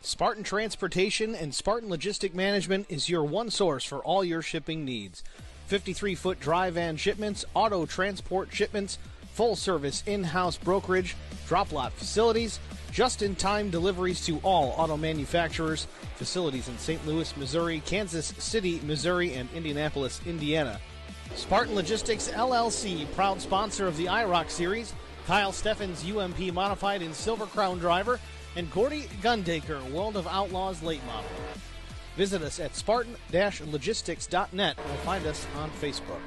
Spartan Transportation and Spartan Logistic Management is your one source for all your shipping needs. 53-foot dry van shipments, auto transport shipments, full-service in-house brokerage, drop lot facilities, just-in-time deliveries to all auto manufacturers, facilities in St. Louis, Missouri, Kansas City, Missouri, and Indianapolis, Indiana. Spartan Logistics LLC, proud sponsor of the IROC Series, Kyle Steffens UMP Modified and Silver Crown Driver, and Gordy Gundaker, World of Outlaws Late Model. Visit us at spartan-logistics.net or find us on Facebook.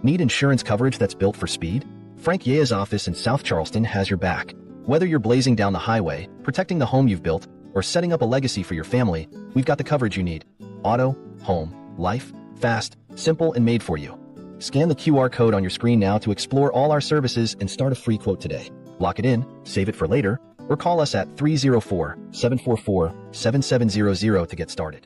Need insurance coverage that's built for speed? Frank Yea's office in South Charleston has your back. Whether you're blazing down the highway, protecting the home you've built, or setting up a legacy for your family, we've got the coverage you need. Auto, home, life, fast, simple, and made for you. Scan the QR code on your screen now to explore all our services and start a free quote today. Lock it in, save it for later, or call us at 304-744-7700 to get started.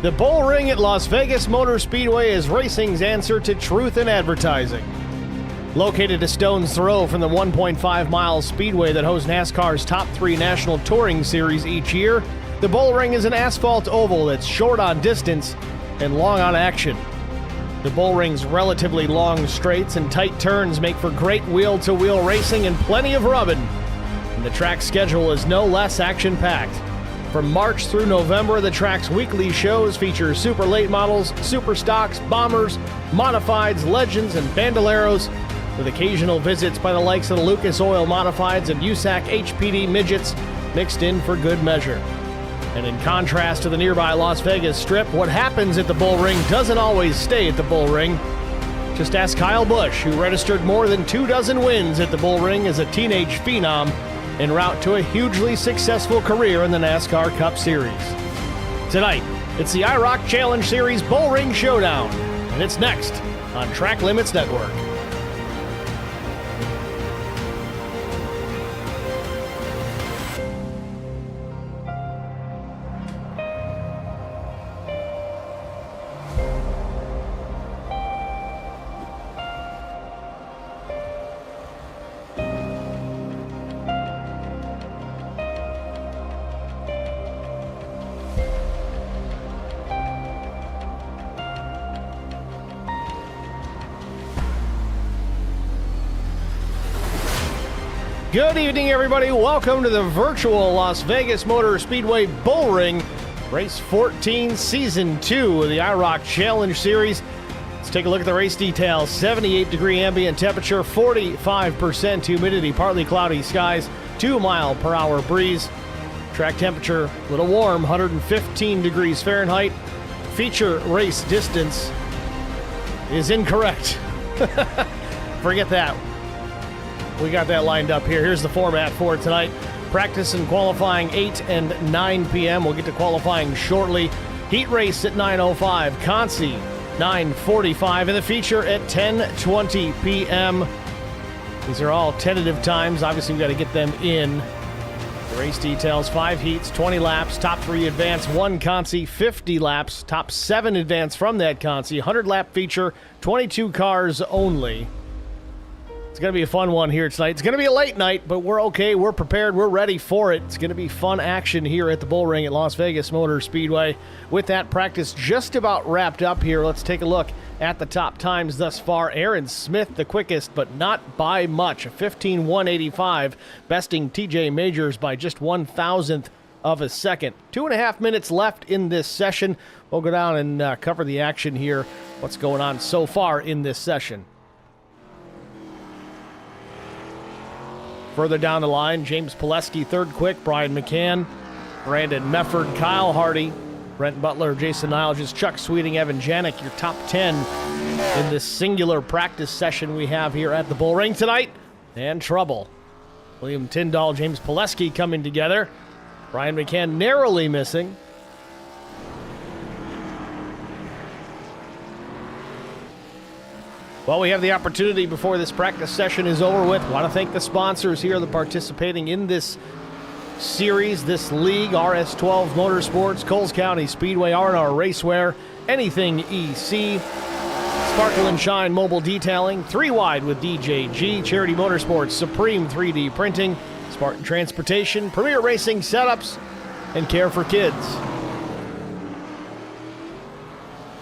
The Bull Ring at Las Vegas Motor Speedway is racing's answer to truth in advertising. Located a stone's throw from the 1.5-mile speedway that hosts NASCAR's top 3 national touring series each year, the Bull Ring is an asphalt oval that's short on distance and long on action. The Bull Ring's relatively long straights and tight turns make for great wheel-to-wheel racing and plenty of rubbing. And the track schedule is no less action-packed. From March through November, the track's weekly shows feature super late models, super stocks, bombers, modifieds, legends, and bandoleros, with occasional visits by the likes of the Lucas Oil Modifieds and USAC HPD midgets mixed in for good measure. And in contrast to the nearby Las Vegas Strip, what happens at the Bull Ring doesn't always stay at the Bull Ring. Just ask Kyle Busch, who registered more than 24 wins at the Bull Ring as a teenage phenom en route to a hugely successful career in the NASCAR Cup Series. Tonight, it's the IROC Challenge Series Bull Ring Showdown, And it's next on Track Limits Network. Good evening, everybody. Welcome to the virtual Las Vegas Motor Speedway Bull Ring, Race 14, Season 2 of the IROC Challenge Series. Let's take a look at the race details. 78-degree ambient temperature, 45% humidity, partly cloudy skies, 2-mile-per-hour breeze. Track temperature, a little warm, 115 degrees Fahrenheit. Feature race distance is incorrect. Forget that. We got that lined up here. Here's the format for tonight. Practice and qualifying 8 and 9 p.m. We'll get to qualifying shortly. Heat race at 9:05. Consi 9:45. And the feature at 10:20 p.m. These are all tentative times. Obviously, we've got to get them in. The race details: 5 heats, 20 laps, top 3 advance, 1 Consi, 50 laps, top 7 advance from that Consi, 100-lap feature, 22 cars only. It's going to be a fun one here tonight. It's going to be a late night, but we're okay. We're prepared. We're ready for it. It's going to be fun action here at the Bull Ring at Las Vegas Motor Speedway. With that practice just about wrapped up here, let's take a look at the top times thus far. Aaron Smith, the quickest, but not by much. A 15:185, besting TJ Majors by just 1,000th of a second. 2.5 minutes left in this session. We'll go down and cover the action here, what's going on so far in this session. Further down the line, James Pileski, third quick, Brian McCann, Brandon Mefford, Kyle Hardy, Brent Butler, Jason Niles, Chuck Sweeting, Evan Janik, your top 10 in this singular practice session we have here at the Bull Ring tonight. And trouble. William Tyndall, James Pileski coming together. Brian McCann narrowly missing. Well, we have the opportunity before this practice session is over with. Want to thank the sponsors here that are participating in this series, this league: RS12 Motorsports, Coles County Speedway, R&R Racewear, Anything EC, Sparkle and Shine Mobile Detailing, 3 Wide with DJG, Charity Motorsports, Supreme 3D Printing, Spartan Transportation, Premier Racing Setups, and Care for Kids.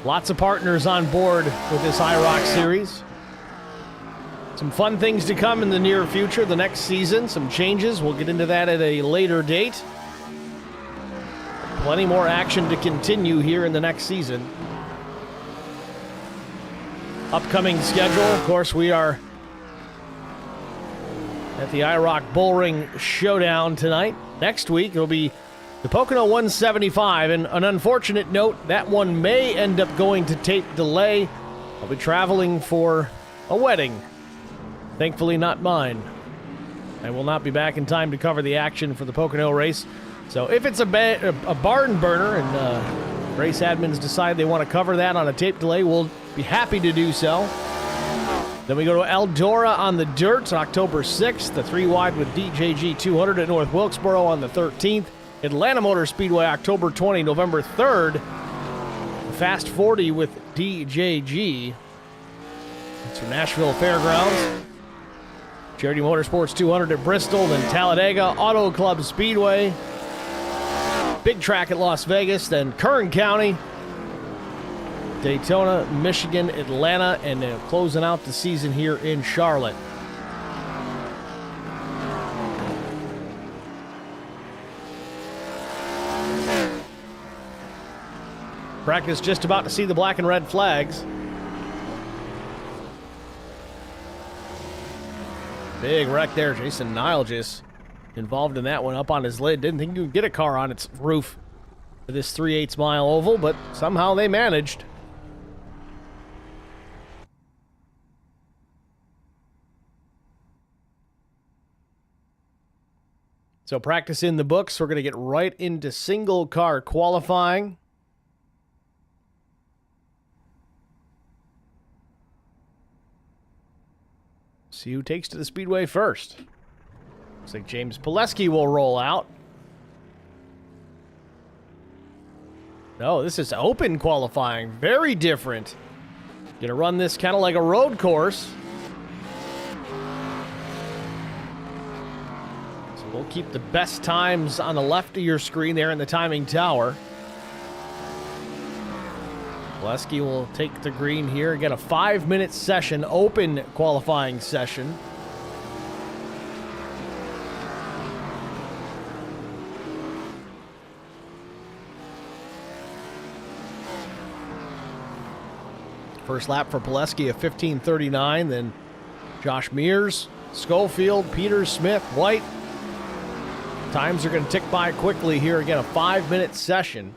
Lots of partners on board with this IROC series. Some fun things to come in the near future, the next season. Some changes. We'll get into that at a later date. Plenty more action to continue here in the next season. Upcoming schedule. Of course, we are at the IROC Bull Ring Showdown tonight. Next week, it'll be the Pocono 175, and an unfortunate note, that one may end up going to tape delay. I'll be traveling for a wedding. Thankfully not mine. I will not be back in time to cover the action for the Pocono race. So if it's a barn burner and race admins decide they want to cover that on a tape delay, we'll be happy to do so. Then we go to Eldora on the dirt on October 6th, the 3 Wide with DJG 200 at North Wilkesboro on the 13th. Atlanta Motor Speedway, October 20, November 3rd. Fast 40 with DJG. That's from Nashville Fairgrounds. Charity Motorsports 200 at Bristol, then Talladega, Auto Club Speedway. Big track at Las Vegas, then Kern County, Daytona, Michigan, Atlanta, and closing out the season here in Charlotte. Practice just about to see the black and red flags. Big wreck there. Jason Niles just involved in that one, up on his lid. Didn't think you could get a car on its roof for this 3/8 mile oval, but somehow they managed. So practice in the books. We're going to get right into single car qualifying. See who takes to the Speedway first. Looks like James Pileski will roll out. No, this is open qualifying. Very different. Gonna run this kind of like a road course. So we'll keep the best times on the left of your screen there in the timing tower. Pileski will take the green here. Again, a 5-minute session, open qualifying session. First lap for Pileski of 15:39, then Josh Mears, Schofield, Peters, Smith, White. Times are going to tick by quickly here. Again, a 5-minute session.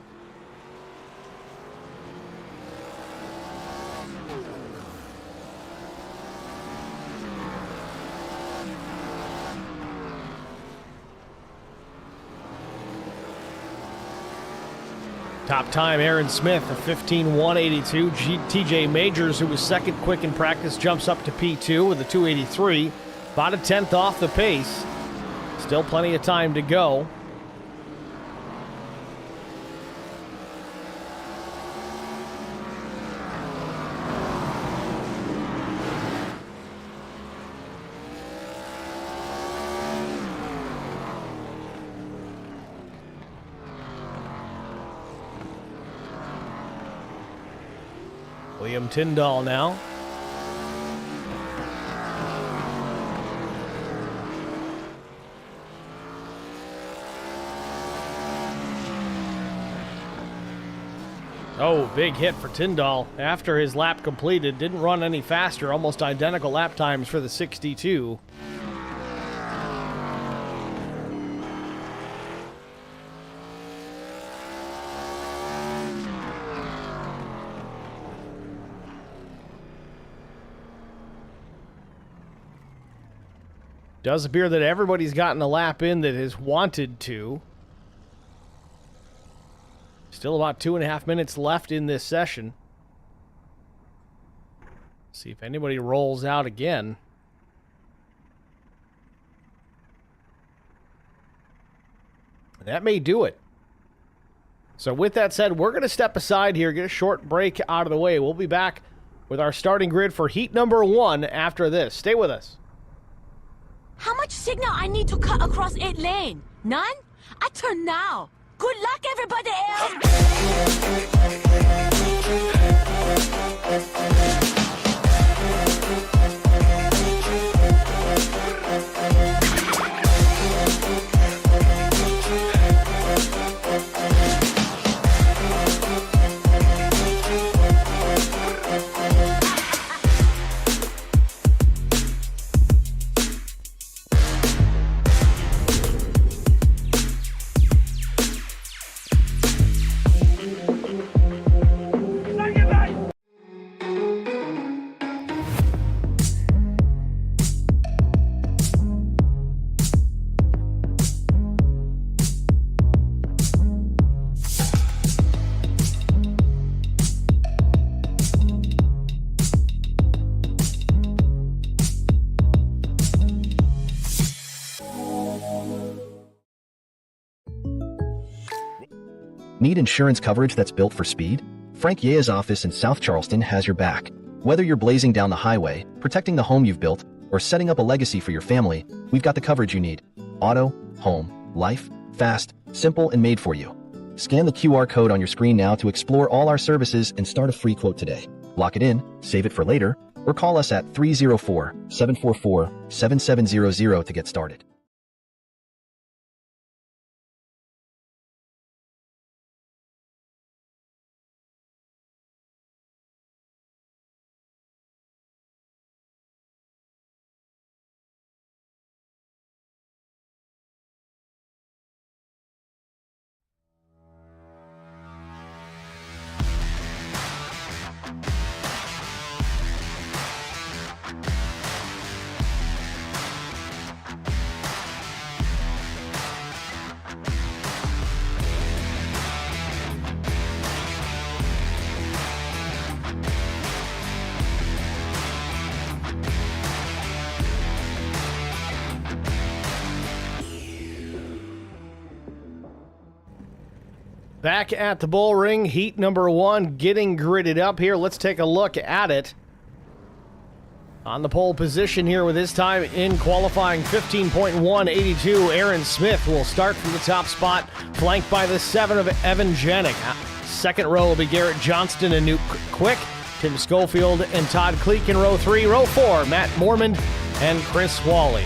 Top time, Aaron Smith of 15:182. TJ Majors, who was second quick in practice, jumps up to P2 with a 283. About a tenth off the pace. Still plenty of time to go. William Tyndall now. Oh, big hit for Tyndall. After his lap completed, didn't run any faster. Almost identical lap times for the 62. Does appear that everybody's gotten a lap in that has wanted to. Still about 2.5 minutes left in this session. See if anybody rolls out again. That may do it. So with that said, we're going to step aside here, get a short break out of the way. We'll be back with our starting grid for heat number 1 after this. Stay with us. How much signal I need to cut across 8 lane? None? I turn now. Good luck, everybody Need insurance coverage that's built for speed? Frank Yea's office in South Charleston has your back. Whether you're blazing down the highway, protecting the home you've built, or setting up a legacy for your family, we've got the coverage you need. Auto, home, life, fast, simple, and made for you. Scan the QR code on your screen now to explore all our services and start a free quote today. Lock it in, save it for later, or call us at 304-744-7700 to get started. Back at the bull ring, heat number 1 getting gridded up here. Let's take a look at it. On the pole position here with his time in qualifying 15.182, Aaron Smith will start from the top spot, flanked by the 7 of Evan Janik. Second row will be Garrett Johnston and Newt Quick, Tim Schofield and Todd Kleek in row 3. Row 4, Matt Mormond and Chris Wally.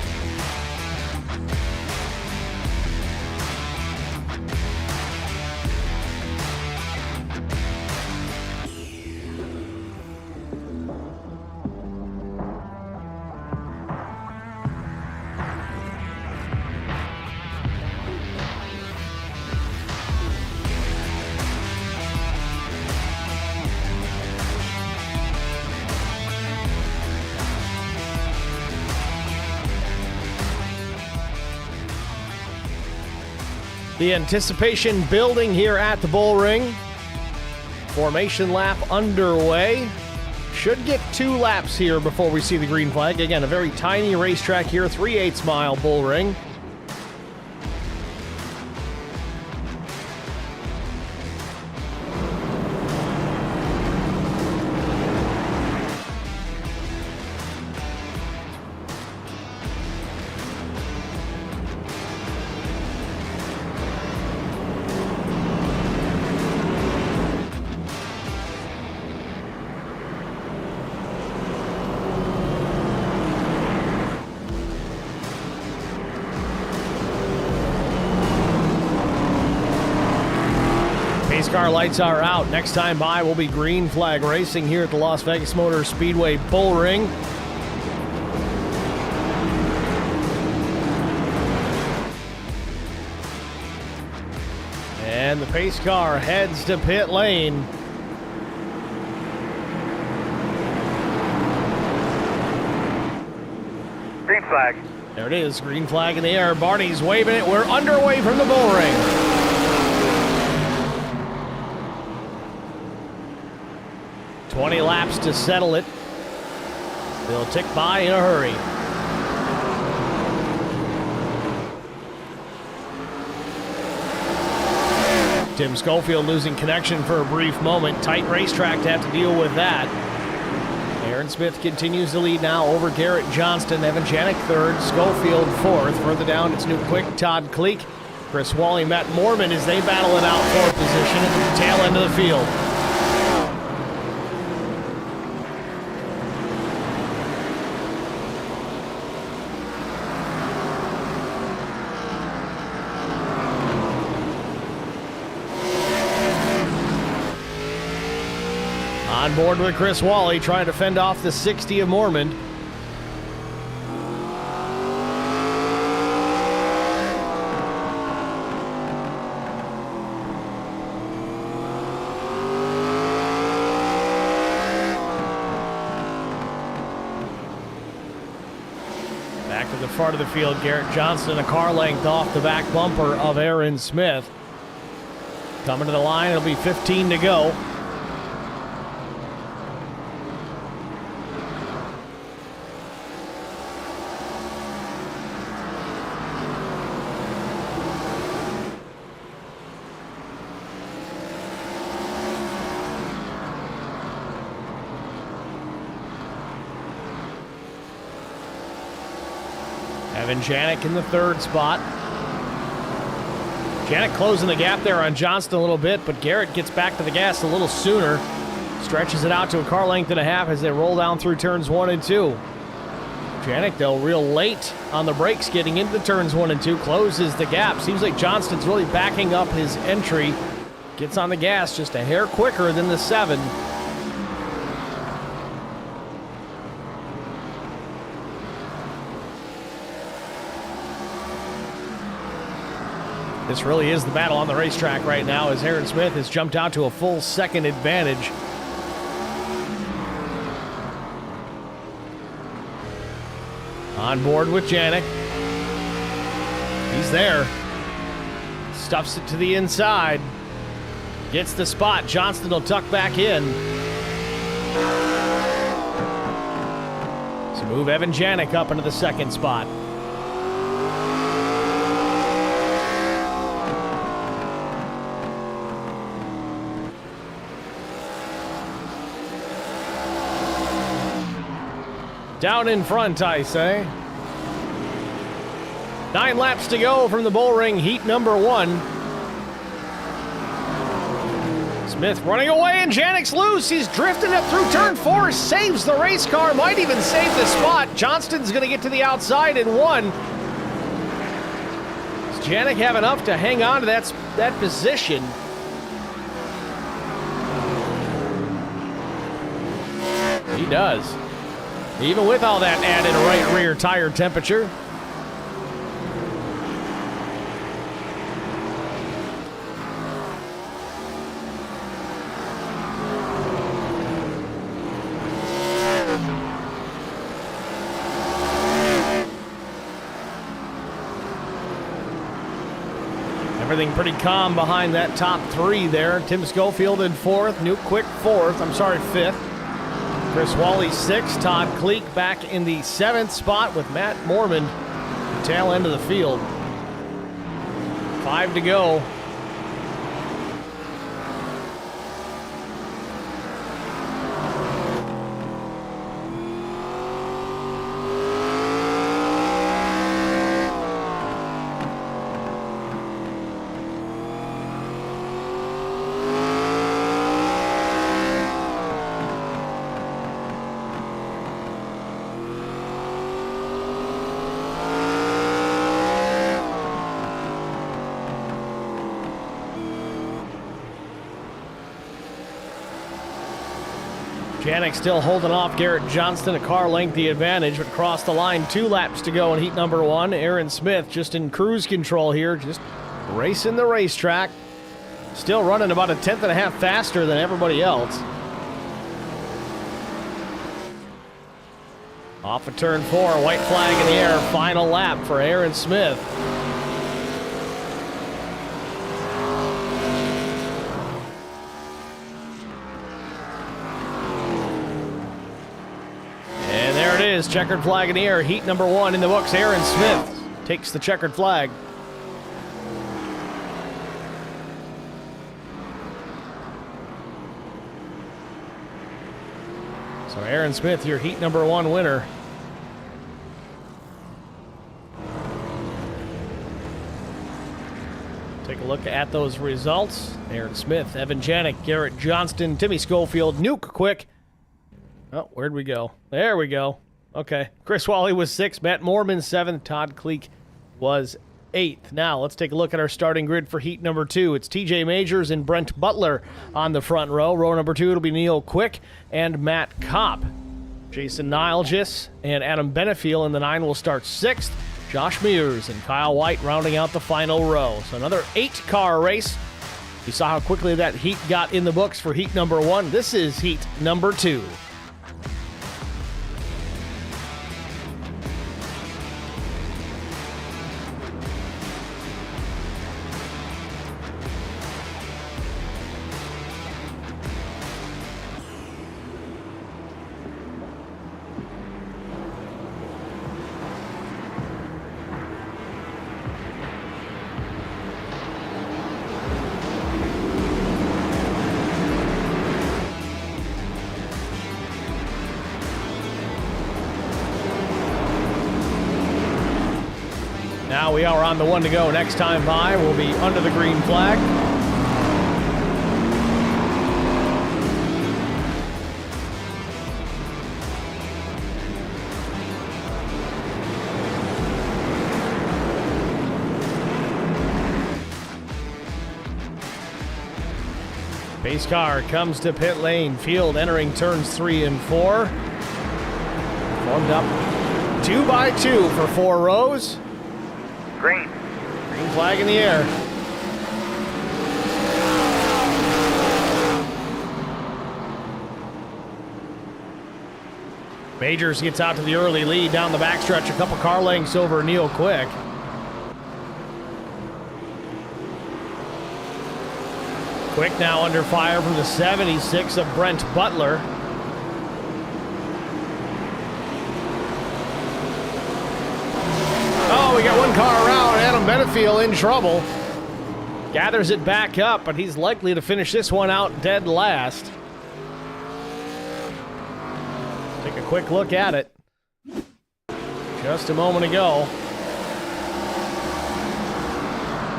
The anticipation building here at the bull ring. Formation lap underway. Should get 2 laps here before we see the green flag. Again, a very tiny racetrack here, 3/8 mile bull ring. Pace car lights are out. Next time by will be green flag racing here at the Las Vegas Motor Speedway bull ring. And the pace car heads to pit lane. Green flag. There it is, green flag in the air. Barney's waving it. We're underway from the bull ring. "20 laps to settle it. They'll tick by in a hurry. Tim Schofield losing connection for a brief moment. Tight racetrack to have to deal with that. Aaron Smith continues to lead now over Garrett Johnston. Evan Janik third, Schofield fourth. Further down, it's Newt Quick, Todd Kleek, Chris Wally, Matt Mormon as they battle it out for position at the tail end of the field. On board with Chris Wally, trying to fend off the 60 of Mormon. Back to the front of the field, Garrett Johnston, a car length off the back bumper of Aaron Smith. Coming to the line, it'll be 15 to go. Evan Janik in the third spot. Janik closing the gap there on Johnston a little bit, but Garrett gets back to the gas a little sooner. Stretches it out to a car length and a half as they roll down through turns 1 and 2. Janik, though, real late on the brakes getting into turns 1 and 2, closes the gap. Seems like Johnston's really backing up his entry. Gets on the gas just a hair quicker than the 7. This really is the battle on the racetrack right now as Aaron Smith has jumped out to a full second advantage. On board with Janik. He's there. Stuffs it to the inside. Gets the spot. Johnston will tuck back in. So move Evan Janik up into the second spot. Down in front, I say. 9 laps to go from the bullring, heat number 1. Smith running away, and Janik's loose. He's drifting up through turn 4, saves the race car, might even save the spot. Johnston's going to get to the outside in 1. Does Janik have enough to hang on to that position? He does. Even with all that added right rear tire temperature. Everything pretty calm behind that top 3 there. Tim Schofield in 4th, Nuke Quick 5th. Chris Wally 6th, Todd Kleek back in the 7th spot with Matt Mormon, the tail end of the field. 5 to go. Janik still holding off Garrett Johnston, a car length the advantage, but crossed the line 2 laps to go in heat number 1. Aaron Smith just in cruise control here, just racing the racetrack. Still running about a 1/10.5 faster than everybody else. Off of turn 4, white flag in the air, final lap for Aaron Smith. Checkered flag in the air, heat number 1 in the books. Aaron Smith takes the checkered flag. So Aaron Smith, your heat number 1 winner. Take a look at those results. Aaron Smith, Evan Janik, Garrett Johnston, Timmy Schofield, Nuke Quick. Oh, where'd we go? There we go. Okay. Chris Wally was 6th, Matt Mormon 7th, Todd Kleek was 8th. Now, let's take a look at our starting grid for heat number 2. It's TJ Majors and Brent Butler on the front row. Row number 2, it'll be Neil Quick and Matt Kopp. Jason Nilgis and Adam Benefiel in the 9 will start 6th. Josh Mears and Kyle White rounding out the final row. So another 8-car race. You saw how quickly that heat got in the books for heat number 1. This is heat number 2. Now we are on the 1 to go. Next time by, we'll be under the green flag. Pace car comes to pit lane. Field entering turns 3 and 4. Formed up 2 by 2 for 4 rows. Green. Green flag in the air. Majors gets out to the early lead down the backstretch, a couple car lengths over Neil Quick. Quick now under fire from the 76 of Brent Butler. Oh, we got 1 car around. Adam Benefiel in trouble. Gathers it back up, but he's likely to finish this one out dead last. Take a quick look at it. just a moment ago.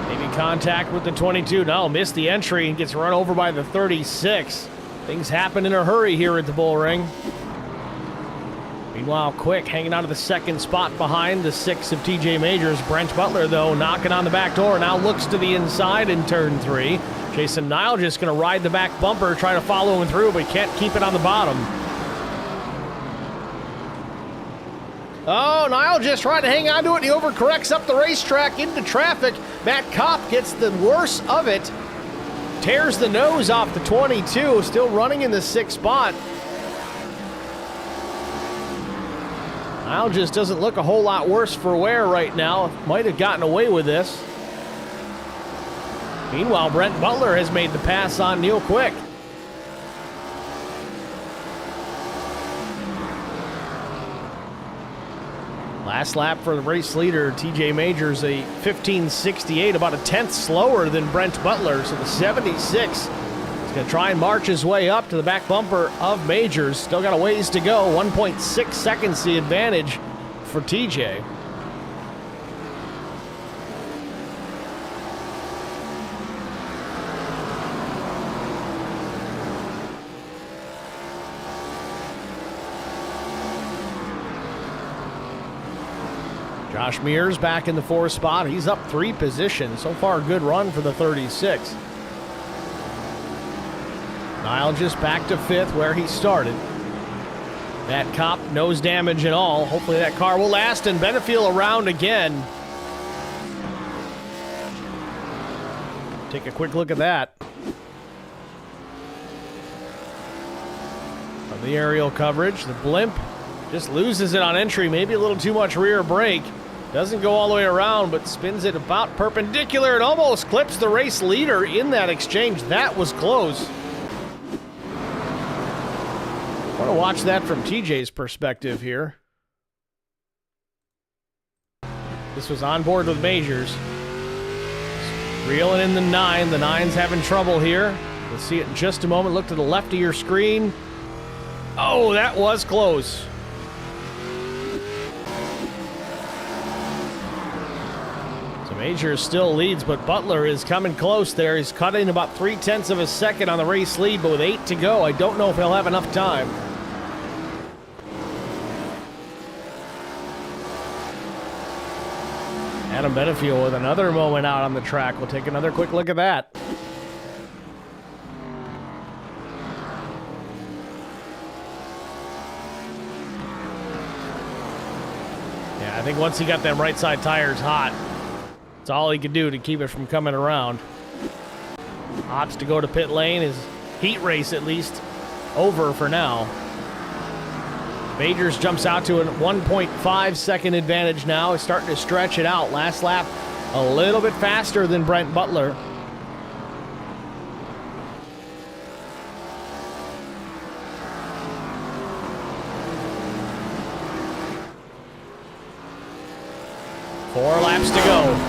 Maybe contact with the 22. No, missed the entry and gets run over by the 36. Things happen in a hurry here at the Bull Ring. Meanwhile, Quick hanging out of the second spot behind the 6 of TJ Majors. Brent Butler, though, knocking on the back door. Now looks to the inside in turn 3. Jason Nile just going to ride the back bumper, try to follow him through, but can't keep it on the bottom. Oh, Nile just trying to hang on to it. He overcorrects up the racetrack into traffic. Matt Kopp gets the worst of it. Tears the nose off the 22, still running in the 6th spot. Nile just doesn't look a whole lot worse for wear right now. Might have gotten away with this. Meanwhile, Brent Butler has made the pass on Neil Quick. Last lap for the race leader, TJ Majors, a 15:68, about a tenth slower than Brent Butler. So the 76 is going to try and march his way up to the back bumper of Majors. Still got a ways to go. 1.6 seconds the advantage for TJ. Josh Mears back in the 4th spot. He's up 3 positions. So far, a good run for the 36. Nile just back to 5th where he started. Matt Kopp, nose damage and all. Hopefully that car will last, and Benefiel around again. Take a quick look at that. From the aerial coverage, the blimp just loses it on entry. Maybe a little too much rear brake. Doesn't go all the way around, but spins it about perpendicular. It almost clips the race leader in that exchange. That was close. I want to watch that from TJ's perspective here. This was on board with Majors. Reeling in the 9. The 9's having trouble here. We'll see it in just a moment. Look to the left of your screen. Oh, that was close. Majors still leads, but Butler is coming close there. He's cutting about 0.3 of a second on the race lead, but with 8 to go, I don't know if he'll have enough time. Adam Benefiel with another moment out on the track. We'll take another quick look at that. Yeah, I think once he got them right side tires hot, that's all he could do to keep it from coming around. Opts to go to pit lane. His heat race, at least, over for now. Majors jumps out to a 1.5 second advantage now. He's starting to stretch it out. Last lap, a little bit faster than Brent Butler. Four laps to go.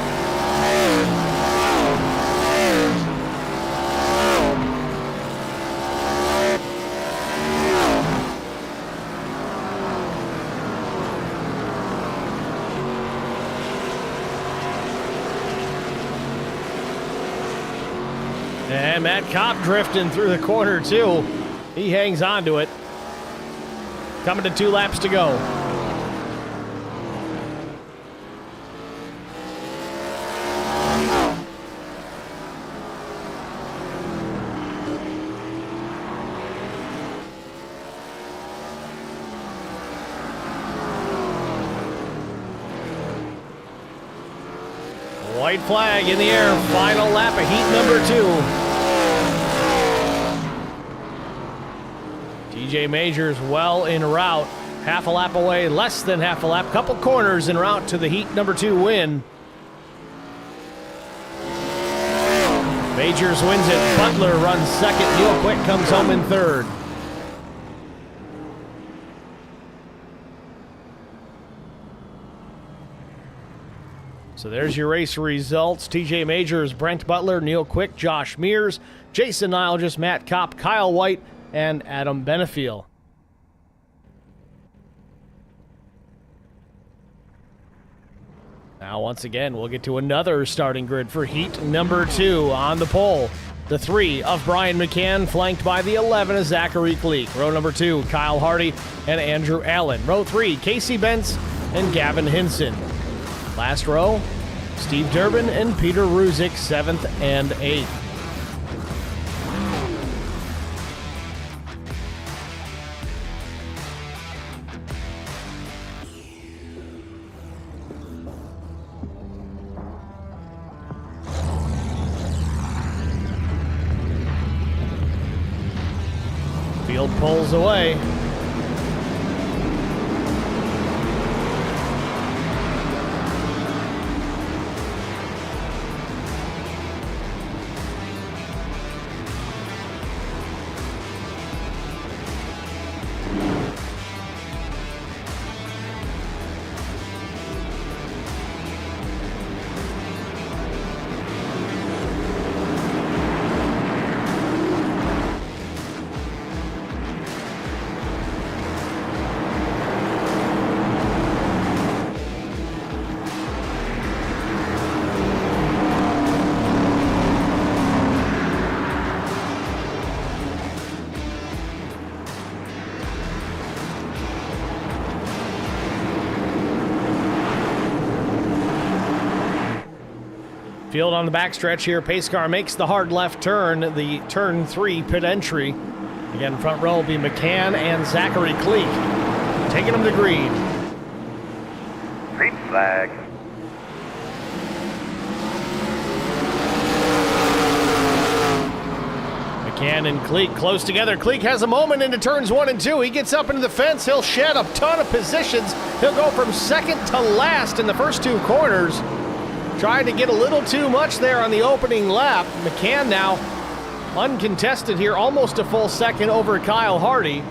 And Matt Kopp drifting through the corner, too. He hangs on to it. Coming to 2 laps to go. White flag in the air. Final lap of heat number 2. TJ Majors well en route. Half a lap away, less than half a lap. Couple corners en route to the heat number 2 win. Majors wins it. Butler runs second. Neil Quick comes home in 3rd. So there's your race results. TJ Majors, Brent Butler, Neil Quick, Josh Mears, Jason Nile, just Matt Kopp, Kyle White, and Adam Benefiel. Now, once again, we'll get to another starting grid for heat number 2 on the pole. The 3 of Brian McCann, flanked by the 11 of Zachary Cleek. Row number 2, Kyle Hardy and Andrew Allen. Row 3, Casey Bentz and Gavin Hinson. Last row, Steve Durbin and Peter Ruzick, 7th and 8th. Field pulls away. Field on the backstretch here. Pace car makes the hard left turn, the turn 3 pit entry. Again, front row will be McCann and Zachary Cleek. Taking them to green. Green flag. McCann and Cleek close together. Cleek has a moment into turns 1 and 2. He gets up into the fence. He'll shed a ton of positions. He'll go from second to last in the first 2 corners. Tried to get a little too much there on the opening lap. McCann now uncontested here, almost a full second over Kyle Hardy.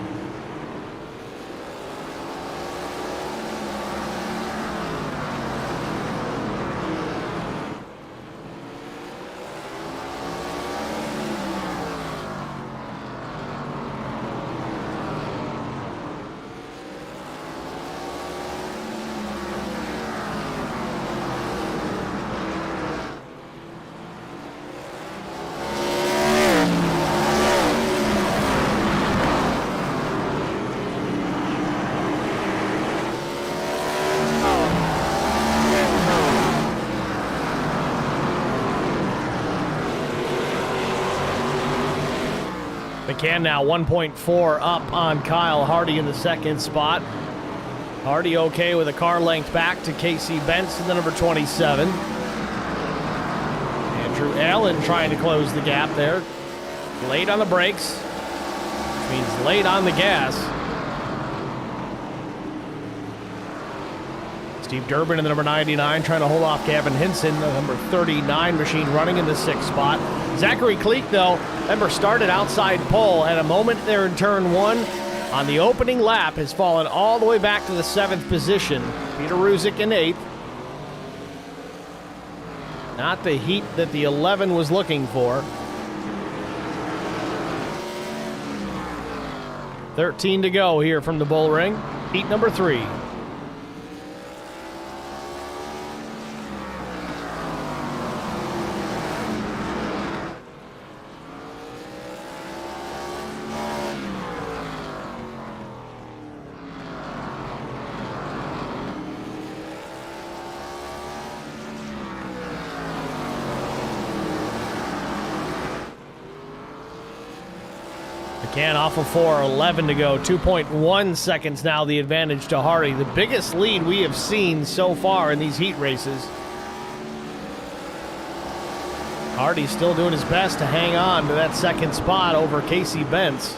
McCann now 1.4 up on Kyle Hardy in the second spot. Hardy okay with a car length back to Casey Bentz in the number 27. Andrew Allen trying to close the gap there. Late on the brakes, which means late on the gas. Steve Durbin in the number 99 trying to hold off Gavin Hinson, the number 39 machine running in the 6th spot. Zachary Cleek, though, remember, started outside pole, had a moment there in turn 1. On the opening lap, has fallen all the way back to the 7th position. Peter Ruzick in 8th. Not the heat that the 11 was looking for. 13 to go here from the bull ring. Heat number 3. McCann off of 4, 11 to go, 2.1 seconds now the advantage to Hardy. The biggest lead we have seen so far in these heat races. Hardy still doing his best to hang on to that second spot over Casey Bentz.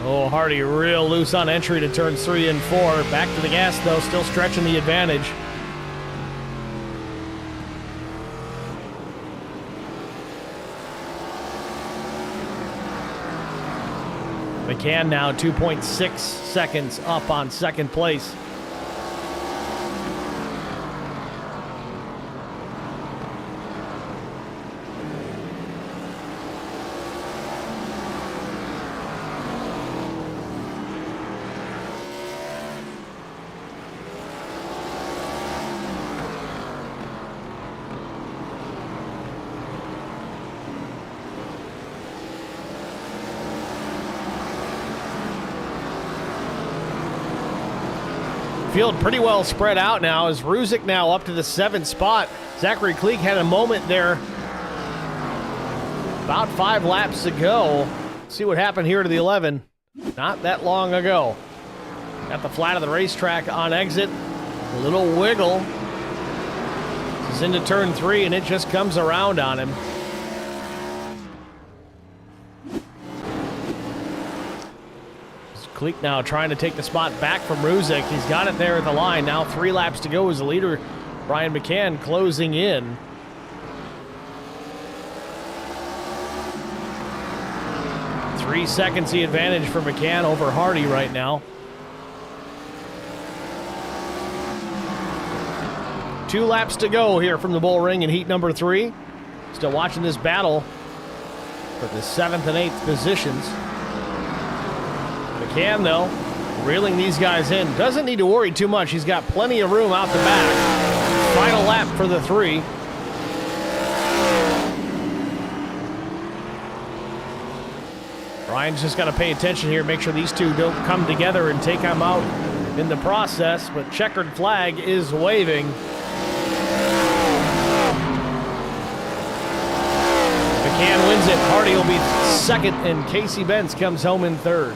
Oh, Hardy real loose on entry to turns 3 and 4. Back to the gas, though, still stretching the advantage. McCann now 2.6 seconds up on second place. Field pretty well spread out now as Ruzick now up to the 7th spot. Zachary Cleek had a moment there about 5 laps to go. See what happened here to the 11. Not that long ago. Got the flat of the racetrack on exit. A little wiggle. He's into turn 3 and it just comes around on him. Cleek now trying to take the spot back from Ruzick. He's got it there at the line. Now 3 laps to go as the leader, Brian McCann, closing in. Three seconds the advantage for McCann over Hardy right now. 2 laps to go here from the Bull Ring in heat number 3. Still watching this battle for the 7th and 8th positions. McCann, though, reeling these guys in. Doesn't need to worry too much. He's got plenty of room out the back. Final lap for the 3. Ryan's just got to pay attention here, make sure these two don't come together and take him out in the process, but checkered flag is waving. McCann wins it. Hardy will be second, and Casey Benz comes home in third.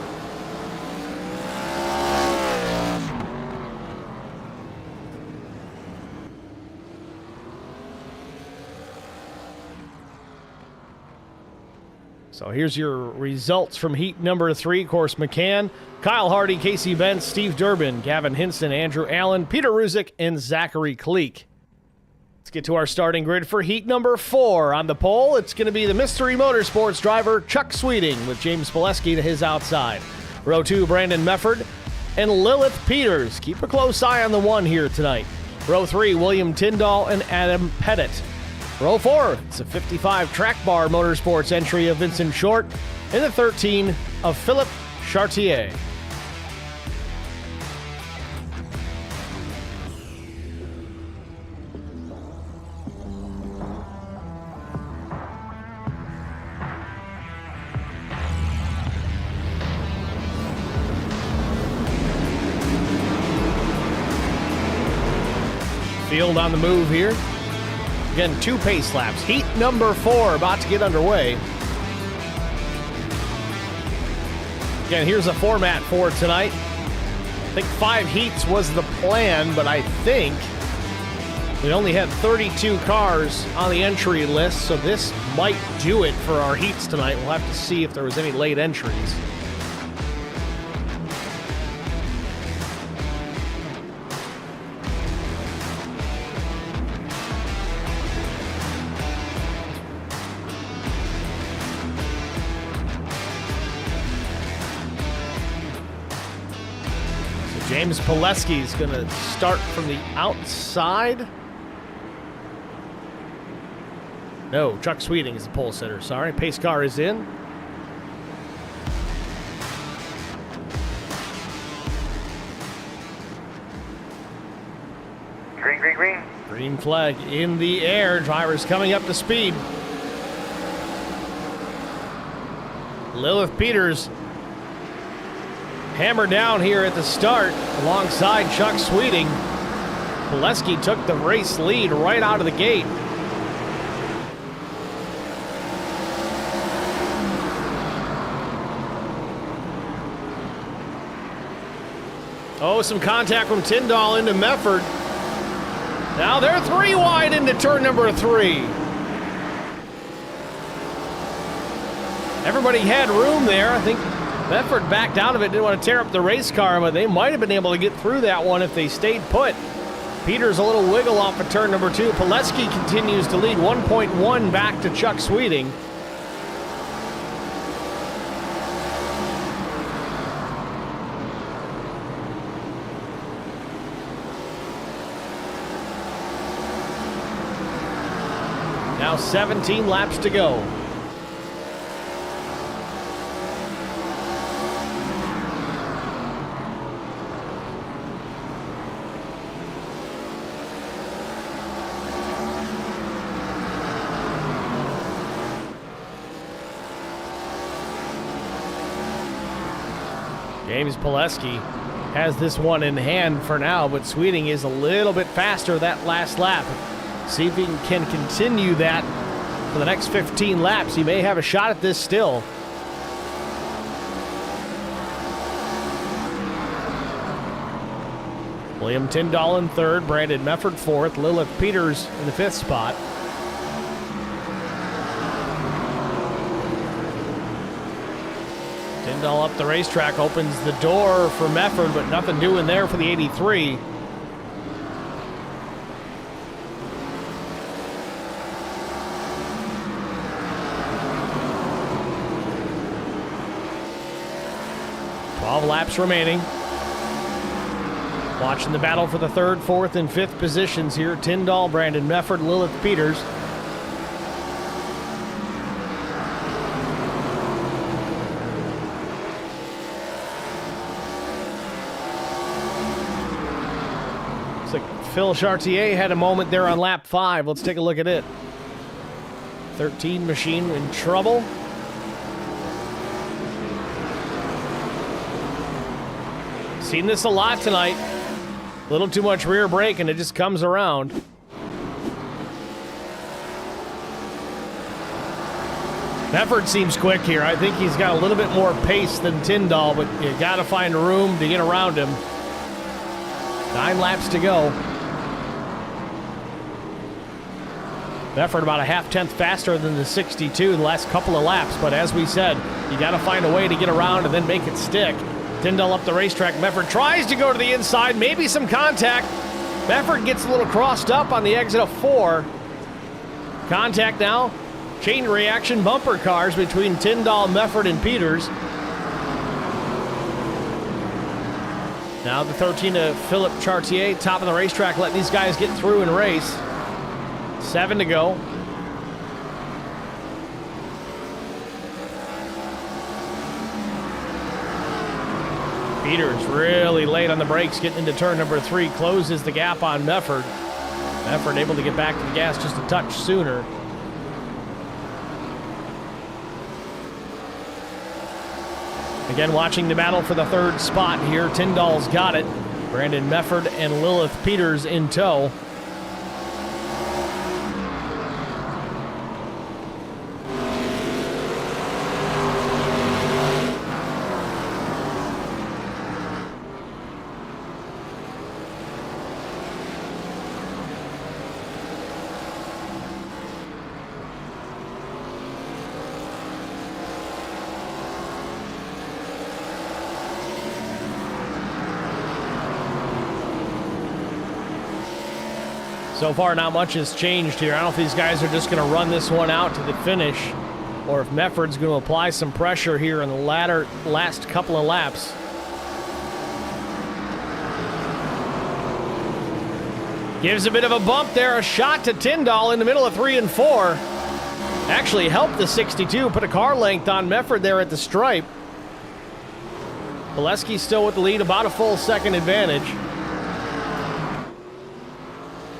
So here's your results from heat number 3. Of course, McCann, Kyle Hardy, Casey Benz, Steve Durbin, Gavin Hinson, Andrew Allen, Peter Ruzick, and Zachary Cleek. Let's get to our starting grid for heat number 4. On the pole, it's going to be the Mystery Motorsports driver, Chuck Sweeting, with James Pileski to his outside. Row 2, Brandon Mefford and Lilith Peters. Keep a close eye on the 1 here tonight. Row 3, William Tyndall and Adam Pettit. Row 4, it's a 55 Track Bar Motorsports entry of Vincent Short, and the 13 of Philip Chartier. Field on the move here. Again, 2 pace laps. Heat number 4 about to get underway. Again, here's a format for tonight. I think 5 heats was the plan, but I think we only had 32 cars on the entry list, so this might do it for our heats tonight. We'll have to see if there was any late entries. James Pileski is going to start from the outside. No, Chuck Sweeting is the pole sitter. Sorry, pace car is in. Green, green, green. Green flag in the air. Drivers coming up to speed. Lilith Peters hammered down here at the start alongside Chuck Sweeting. Pileski took the race lead right out of the gate. Oh, some contact from Tyndall into Mefford. Now they're 3 wide into turn number 3. Everybody had room there. I think Mefford backed out of it, didn't want to tear up the race car, but they might have been able to get through that one if they stayed put. Peters a little wiggle off of turn number 2. Pileski continues to lead 1.1 back to Chuck Sweeting. Now 17 laps to go. James Pileski has this one in hand for now, but Sweeting is a little bit faster that last lap. See if he can continue that for the next 15 laps. He may have a shot at this still. William Tyndall in third, Brandon Mefford fourth, Lilith Peters in the fifth spot. Tyndall up the racetrack, opens the door for Mefford, but nothing doing there for the 83. Laps remaining. Watching the battle for the third, fourth, and fifth positions here. Tyndall, Brandon Mefford, Lilith Peters. Looks like Phil Chartier had a moment there on lap 5. Let's take a look at it. 13 machine in trouble. Seen this a lot tonight. A little too much rear brake and it just comes around. Mefford seems quick here. I think he's got a little bit more pace than Tyndall, but you got to find room to get around him. 9 laps to go. Mefford about a half-tenth faster than the 62 the last couple of laps, but as we said, you got to find a way to get around and then make it stick. Tyndall up the racetrack. Mefford tries to go to the inside. Maybe some contact. Mefford gets a little crossed up on the exit of 4. Contact now. Chain reaction bumper cars between Tyndall, Mefford, and Peters. Now the 13 to Philip Chartier, top of the racetrack, letting these guys get through and race. 7 to go. Peters really late on the brakes, getting into turn number 3, closes the gap on Mefford. Mefford able to get back to the gas just a touch sooner. Again, watching the battle for the third spot here. Tyndall's got it. Brandon Mefford and Lilith Peters in tow. So far, not much has changed here. I don't know if these guys are just going to run this one out to the finish, or if Mefford's going to apply some pressure here in the last couple of laps. Gives a bit of a bump there, a shot to Tyndall in the middle of 3 and 4. Actually helped the 62, put a car length on Mefford there at the stripe. Pileski still with the lead, about a full second advantage.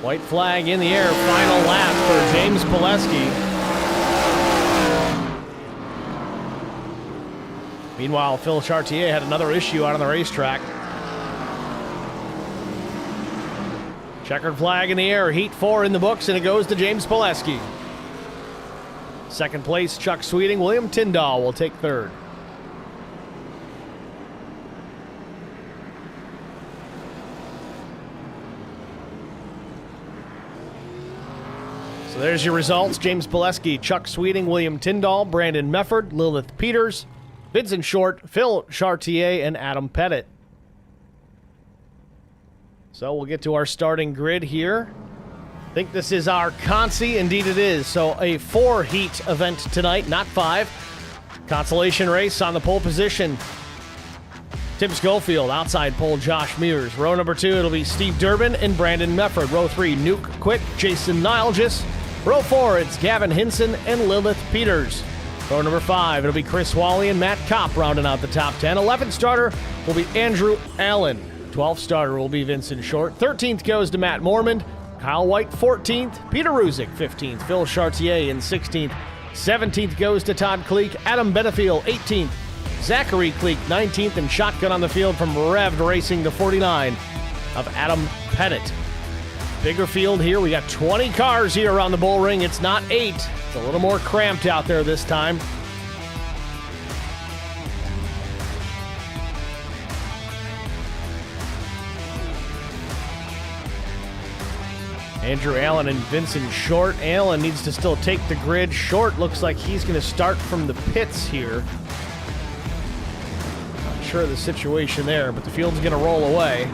White flag in the air, final lap for James Pileski. Meanwhile, Phil Chartier had another issue out on the racetrack. Checkered flag in the air, heat 4 in the books, and it goes to James Pileski. Second place, Chuck Sweeting. William Tyndall will take third. So there's your results. James Pileski, Chuck Sweeting, William Tyndall, Brandon Mefford, Lilith Peters, Vincent Short, Phil Chartier, and Adam Pettit. So we'll get to our starting grid here. I think this is our Consi. Indeed it is. So a 4-heat event tonight, not 5. Consolation race on the pole position. Tim Schofield, outside pole, Josh Mears. Row number 2, it'll be Steve Durbin and Brandon Mefford. Row 3, Nuke Quick, Jason Nilgis. Row 4, it's Gavin Hinson and Lilith Peters. Row number 5, it'll be Chris Wally and Matt Kopp rounding out the top 10. 11th starter will be Andrew Allen. 12th starter will be Vincent Short. 13th goes to Matt Mormond. Kyle White, 14th. Peter Ruzick, 15th. Phil Chartier in 16th. 17th goes to Todd Cleek. Adam Benefiel, 18th. Zachary Cleek, 19th. And shotgun on the field from Rev'd Racing, the 49 of Adam Pettit. Bigger field here. We got 20 cars here around the bull ring. It's not 8. It's a little more cramped out there this time. Andrew Allen and Vincent Short. Allen needs to still take the grid. Short looks like he's going to start from the pits here. Not sure of the situation there, but the field's going to roll away.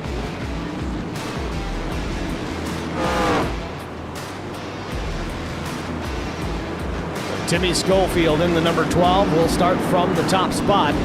Timmy Schofield in the number 12 will start from the top spot.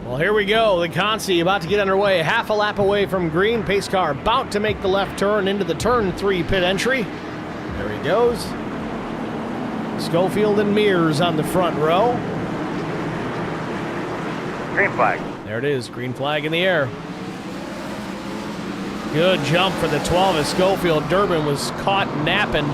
Well, here we go. The Consi about to get underway. Half a lap away from green. Pace car about to make the left turn into the turn 3 pit entry. There he goes. Schofield and Mears on the front row. Green flag. There it is. Green flag in the air. Good jump for the 12 as Schofield. Durbin was caught napping.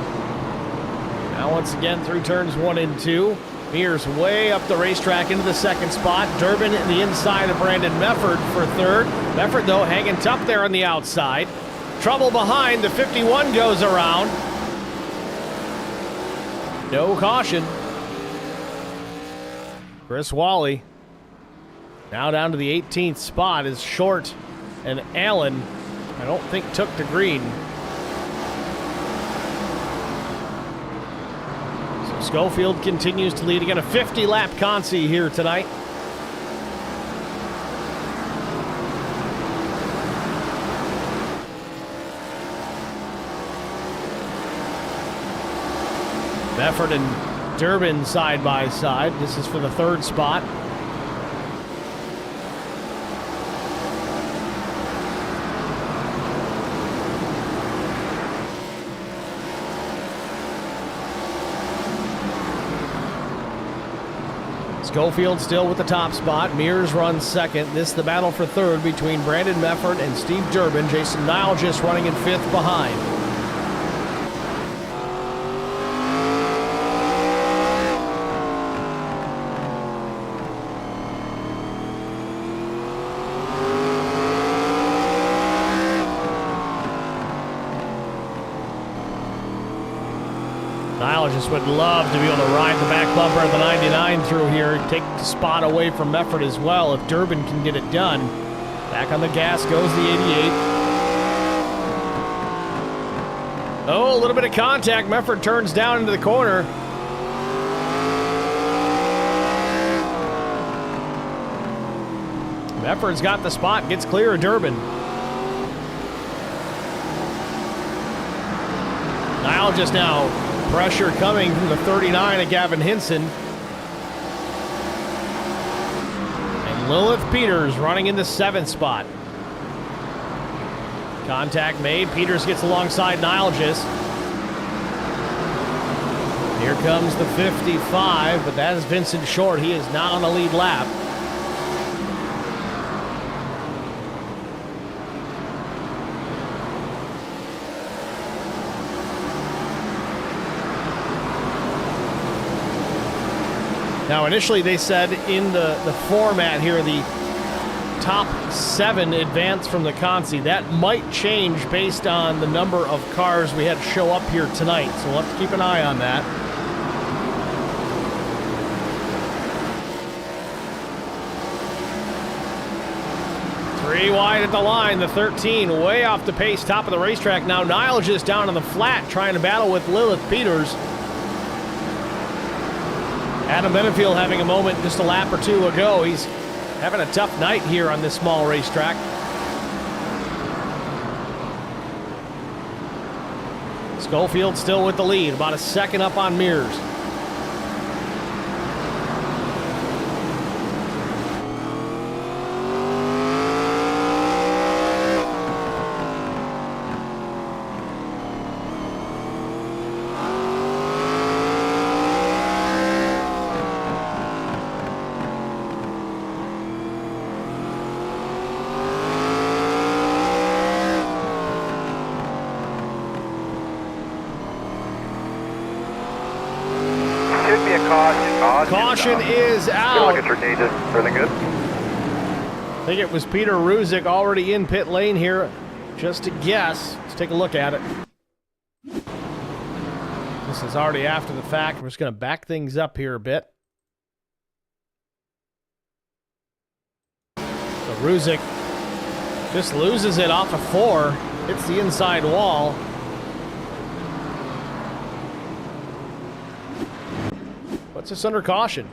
Now once again through turns 1 and 2. Mears way up the racetrack into the second spot. Durbin in the inside of Brandon Mefford for third. Mefford, though, hanging tough there on the outside. Trouble behind. The 51 goes around. No caution. Chris Wally now down to the 18th spot is Short and Allen, I don't think, took the green. Schofield continues to lead. Again, a 50-lap Consi here tonight. Mefford and Durbin side by side. This is for the third spot. Schofield still with the top spot. Mears runs second. This is the battle for third between Brandon Mefford and Steve Durbin. Jason Nile just running in 5th behind. Nile just would love to be able to ride the back bumper of the 99 through here, take the spot away from Mefford as well if Durbin can get it done. Back on the gas goes the 88. Oh, a little bit of contact. Mefford turns down into the corner. Mefford's got the spot, gets clear of Durbin. Nile just now. Pressure coming from the 39 of Gavin Hinson. And Lilith Peters running in the 7th spot. Contact made. Peters gets alongside Nilgis. Here comes the 55, but that is Vincent Short. He is not on the lead lap. Now, initially they said in the format here, the top 7 advance from the Consi. That might change based on the number of cars we had show up here tonight, so we'll have to keep an eye on that. 3 wide at the line, the 13 way off the pace, top of the racetrack. Now Niles just down on the flat trying to battle with Lilith Peters. Adam Benefield having a moment just a lap or two ago. He's having a tough night here on this small racetrack. Schofield still with the lead, about a second up on Mears. Caution is out. Look at your knee, just everything good? I think it was Peter Ruzick already in pit lane here. Just a guess. Let's take a look at it. This is already after the fact. We're just going to back things up here a bit. So Ruzick just loses it off of 4. Hits the inside wall. What's this under caution?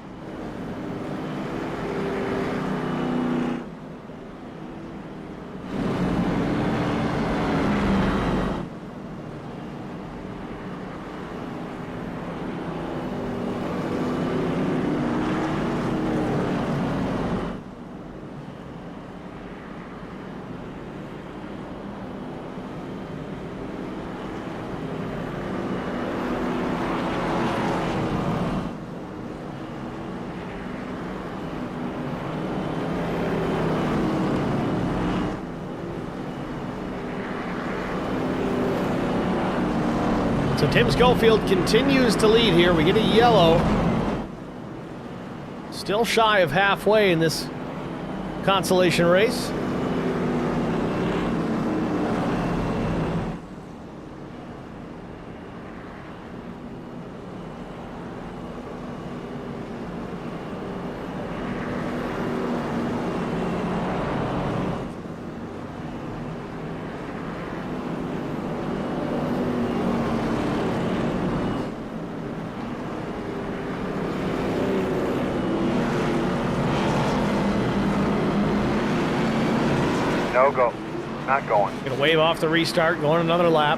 So Tim Schofield continues to lead here. We get a yellow. Still shy of halfway in this consolation race. No go. Not going. Gonna wave off the restart, going another lap.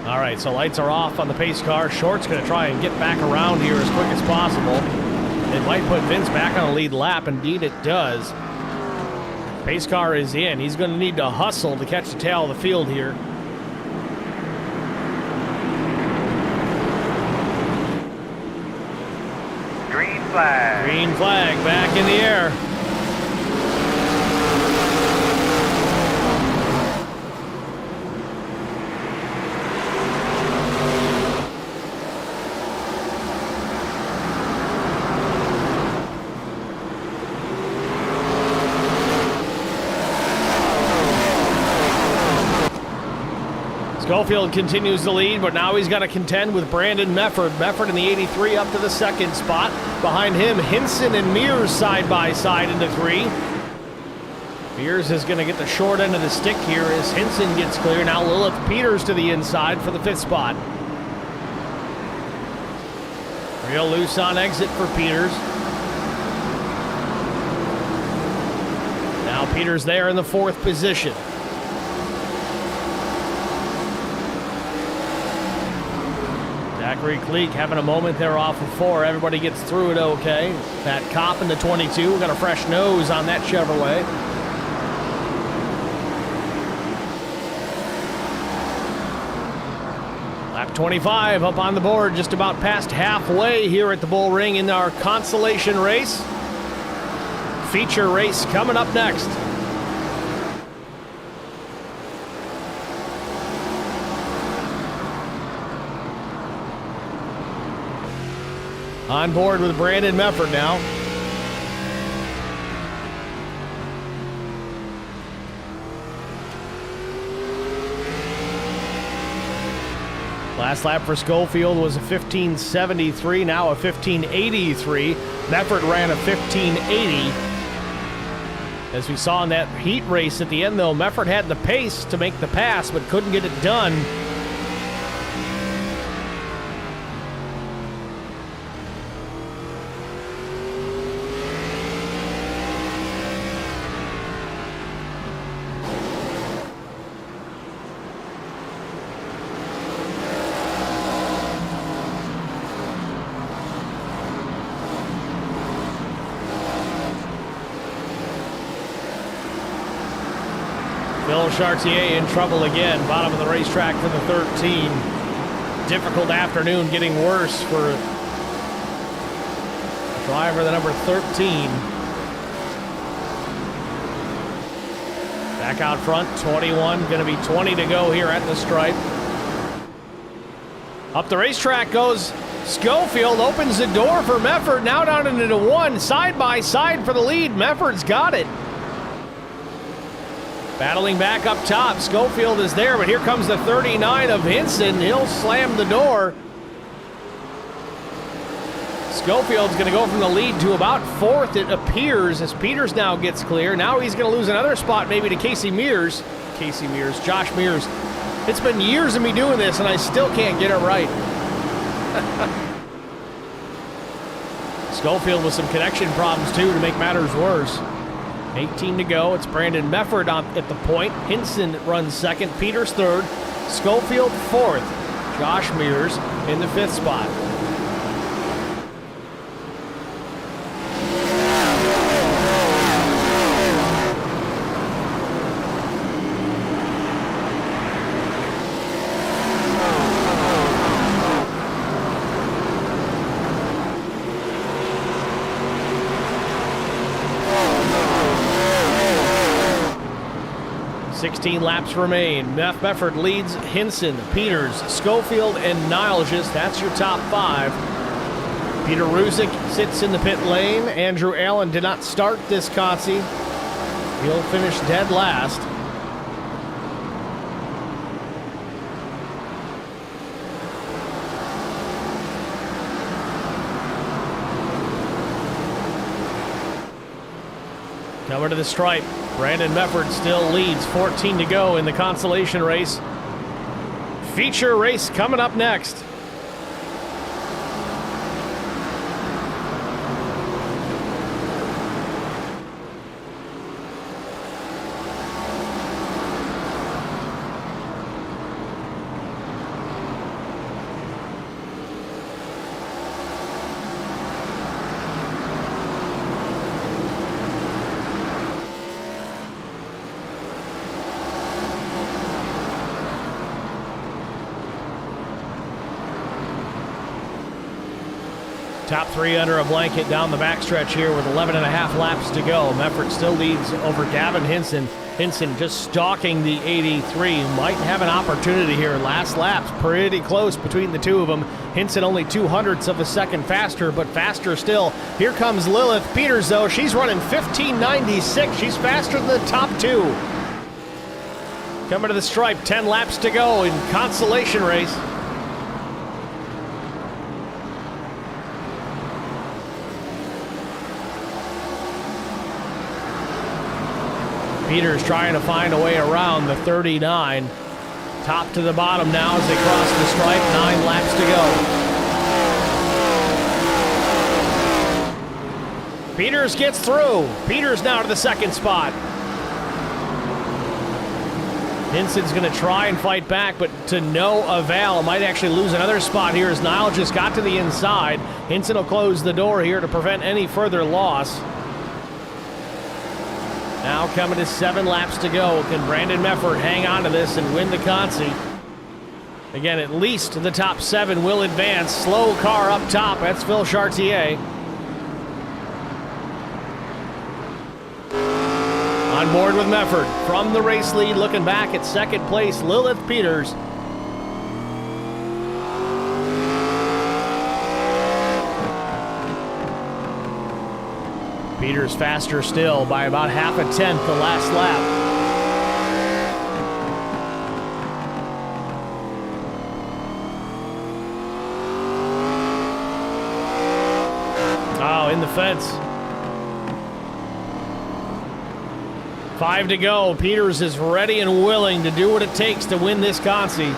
All right, so lights are off on the pace car. Short's going to try and get back around here as quick as possible. It might put Vince back on a lead lap. Indeed, it does. Pace car is in. He's going to need to hustle to catch the tail of the field here. Green flag. Green flag back in the air. Schofield continues the lead, but now he's got to contend with Brandon Mefford. Mefford in the 83 up to the second spot. Behind him, Hinson and Mears side by side into 3. Mears is going to get the short end of the stick here as Hinson gets clear. Now Lilith Peters to the inside for the 5th spot. Real loose on exit for Peters. Now Peters there in the 4th position. Zachary Cleek having a moment there off of 4. Everybody gets through it okay. Pat Kopp in the 22. Got a fresh nose on that Chevrolet. Lap 25 up on the board, just about past halfway here at the Bull Ring in our consolation race. feature race coming up next. On board with Brandon Mefford now. Last lap for Schofield was a 15:73, now a 15:83. Mefford ran a 15:80. As we saw in that heat race at the end, though, Mefford had the pace to make the pass, but couldn't get it done. Phil Chartier in trouble again, bottom of the racetrack for the 13. Difficult afternoon, getting worse for driver the number 13. Back out front, 21, going to be 20 to go here at the stripe. Up the racetrack goes Schofield, opens the door for Mefford, now down into one, side by side for the lead. Mefford's got it. Battling back up top, Schofield is there, but here comes the 39 of Hinson. He'll slam the door. Schofield's going to go from the lead to about fourth, it appears, as Peters now gets clear. Now he's going to lose another spot maybe to Josh Mears. It's been years of me doing this, and I still can't get it right. Schofield with some connection problems, too, to make matters worse. 18 to go. It's Brandon Mefford at the point. Hinson runs second. Peters third. Schofield fourth. Josh Mears in the fifth spot. Laps remain. Mefford leads Hinson, Peters, Schofield, and Nilges. That's your top five. Peter Ruzick sits in the pit lane. Andrew Allen did not start this Consi. He'll finish dead last. Coming to the stripe. Brandon Mefford still leads, 14 to go in the consolation race. Feature race coming up next. Top three under a blanket down the backstretch here with 11 and a half laps to go. Mefford still leads over Gavin Hinson. Hinson just stalking the 83. Might have an opportunity here. Last lap's pretty close between the two of them. Hinson only 0.02 of a second faster, but faster still. Here comes Lilith Peters, though. She's running 15.96. She's faster than the top two. Coming to the stripe, 10 laps to go in consolation race. Peters trying to find a way around the 39. Top to the bottom now as they cross the stripe. 9 laps to go. Peters gets through. Peters now to the second spot. Hinson's going to try and fight back, but to no avail. Might actually lose another spot here as Niall just got to the inside. Hinson will close the door here to prevent any further loss. Now coming to 7 laps to go. Can Brandon Mefford hang on to this and win the Consi? Again, at least the top 7 will advance. Slow car up top. That's Phil Chartier. On board with Mefford. From the race lead, looking back at second place, Lilith Peters. Peters faster still by about half a tenth the last lap. Oh, in the fence. 5 to go. Peters is ready and willing to do what it takes to win this Consi.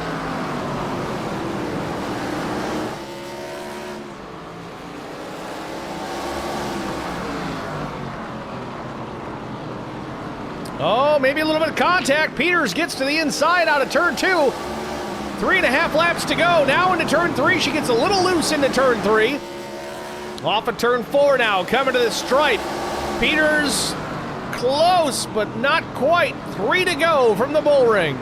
Oh, maybe a little bit of contact. Peters gets to the inside out of turn 2. 3.5 laps to go. Now into turn 3. She gets a little loose into turn 3. Off of turn 4 now, coming to the stripe. Peters close, but not quite. 3 to go from the bull ring.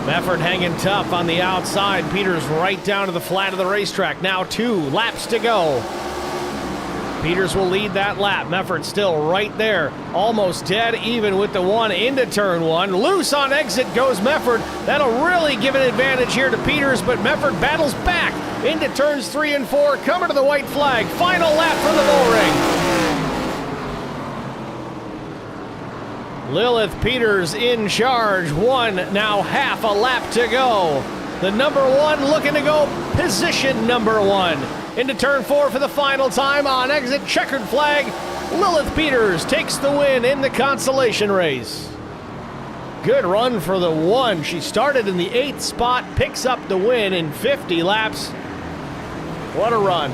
Mefford hanging tough on the outside. Peters right down to the flat of the racetrack. Now 2 laps to go. Peters will lead that lap. Mefford still right there. Almost dead even with the 1 into turn 1. Loose on exit goes Mefford. That'll really give an advantage here to Peters, but Mefford battles back into turns 3 and 4. Coming to the white flag. Final lap from the bull ring. Lilith Peters in charge. 1, now half a lap to go. The number 1 looking to go position number 1. Into turn 4 for the final time on exit, checkered flag. Lilith Peters takes the win in the consolation race. Good run for the 1. She started in the 8th spot, picks up the win in 50 laps. What a run.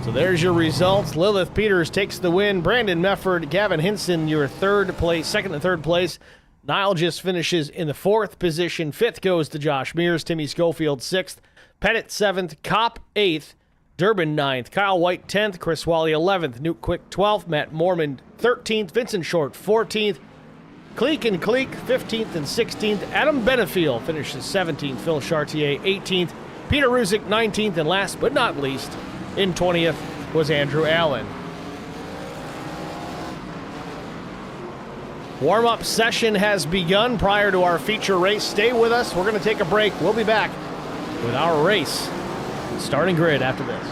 So there's your results. Lilith Peters takes the win. Brandon Mefford, Gavin Hinson, your second and third place. Nile just finishes in the 4th position. 5th goes to Josh Mears. Timmy Schofield 6th. Pettit 7th. Kopp 8th. Durbin 9th. Kyle White 10th. Chris Wally 11th. Newt Quick 12th. Matt Mormon 13th. Vincent Short 14th. Cleek and Cleek 15th and 16th. Adam Benefiel finishes 17th. Phil Chartier 18th. Peter Ruzick 19th. And last but not least, in 20th was Andrew Allen. Warm-up session has begun prior to our feature race. Stay with us. We're going to take a break. We'll be back with our race starting grid after this.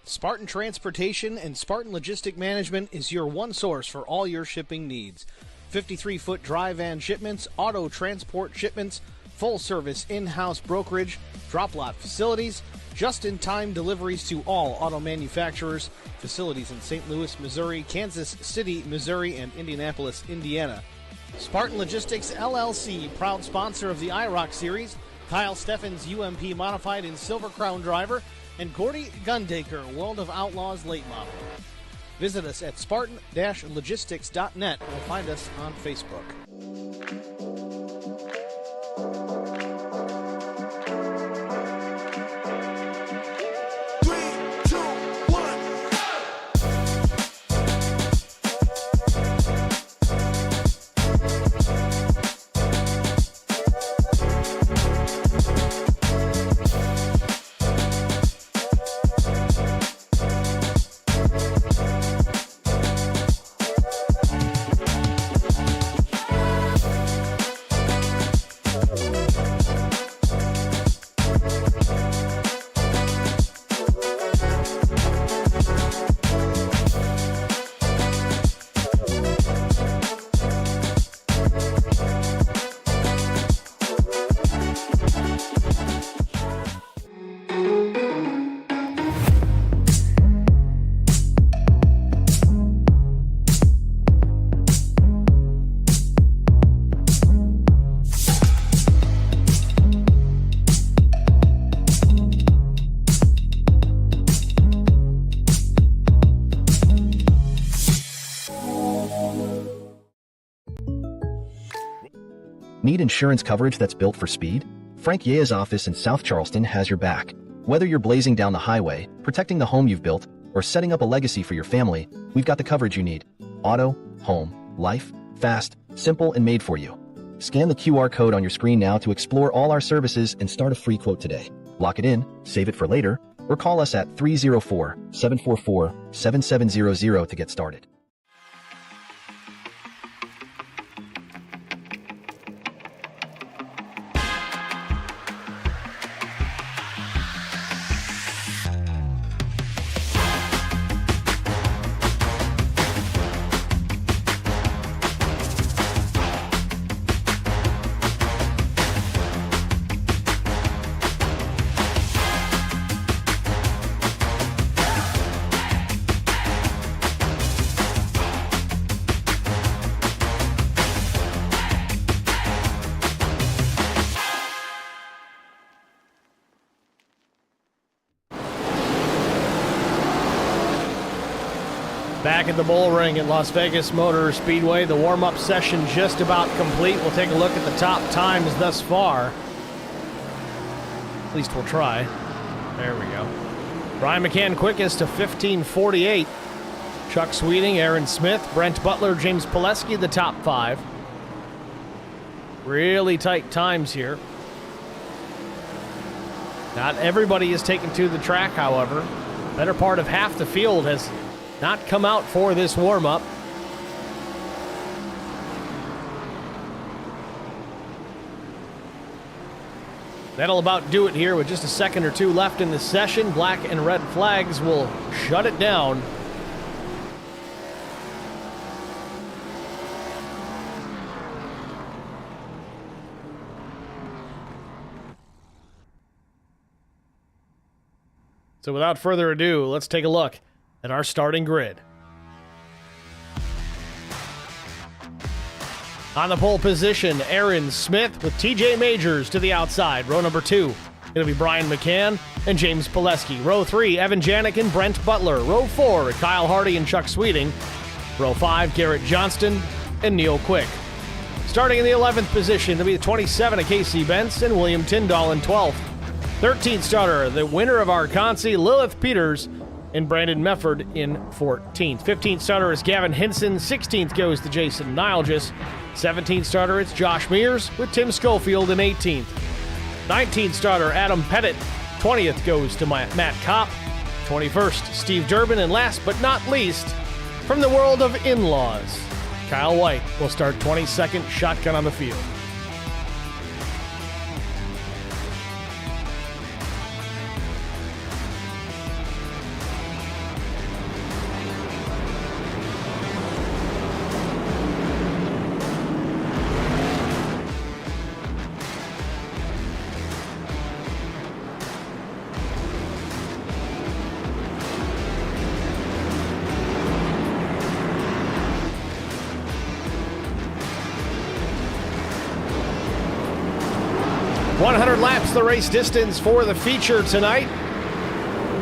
Spartan Transportation and Spartan Logistic Management is your one source for all your shipping needs. 53-foot dry van shipments, auto transport shipments, full-service in-house brokerage, drop-lot facilities, just-in-time deliveries to all auto manufacturers, facilities in St. Louis, Missouri, Kansas City, Missouri, and Indianapolis, Indiana. Spartan Logistics, LLC, proud sponsor of the IROC Series, Kyle Steffens UMP Modified and Silver Crown Driver, and Gordy Gundaker, World of Outlaws late model. Visit us at spartan-logistics.net or find us on Facebook. Need insurance coverage that's built for speed? Frank Yea's office in South Charleston has your back. Whether you're blazing down the highway, protecting the home you've built, or setting up a legacy for your family, we've got the coverage you need. Auto, home, life, fast, simple, and made for you. Scan the QR code on your screen now to explore all our services and start a free quote today. Lock it in, save it for later, or call us at 304-744-7700 to get started. Back at the bull ring at Las Vegas Motor Speedway, the warm-up session just about complete. We'll take a look at the top times thus far. At least we'll try. There we go. Brian McCann quickest to 15:48. Chuck Sweeting, Aaron Smith, Brent Butler, James Pileski, the top five. Really tight times here. Not everybody is taken to the track, however. Better part of half the field has not come out for this warm-up. That'll about do it here with just a second or two left in the session. Black and red flags will shut it down. So without further ado, let's take a look at our starting grid. On the pole position, Aaron Smith with TJ Majors to the outside. Row number 2, it'll be Brian McCann and James Pileski. Row 3, Evan Janik and Brent Butler. Row 4, Kyle Hardy and Chuck Sweeting. Row 5, Garrett Johnston and Neil Quick. Starting in the 11th position, it'll be the 27 of Casey Bentz and William Tyndall in 12th. 13th starter, the winner of our Consi, Lilith Peters, and Brandon Mefford in 14th. 15th starter is Gavin Hinson. 16th goes to Jason Nilgis. 17th starter, it's Josh Mears with Tim Schofield in 18th. 19th starter, Adam Pettit. 20th goes to Matt Kopp. 21st, Steve Durbin. And last but not least, from the world of in-laws, Kyle White will start 22nd, shotgun on the field. Laps the race distance for the feature tonight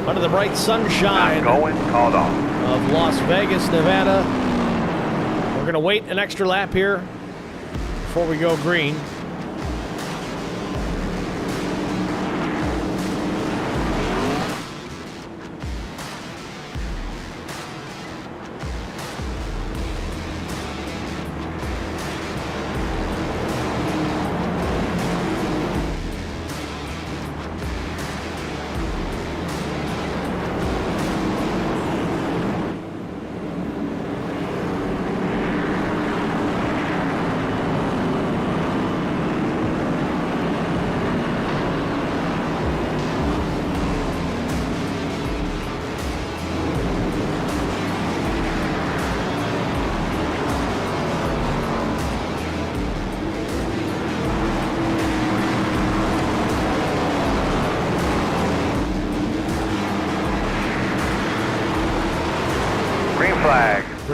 under the bright sunshine Called off. of Las Vegas, Nevada. We're going to wait an extra lap here before we go green.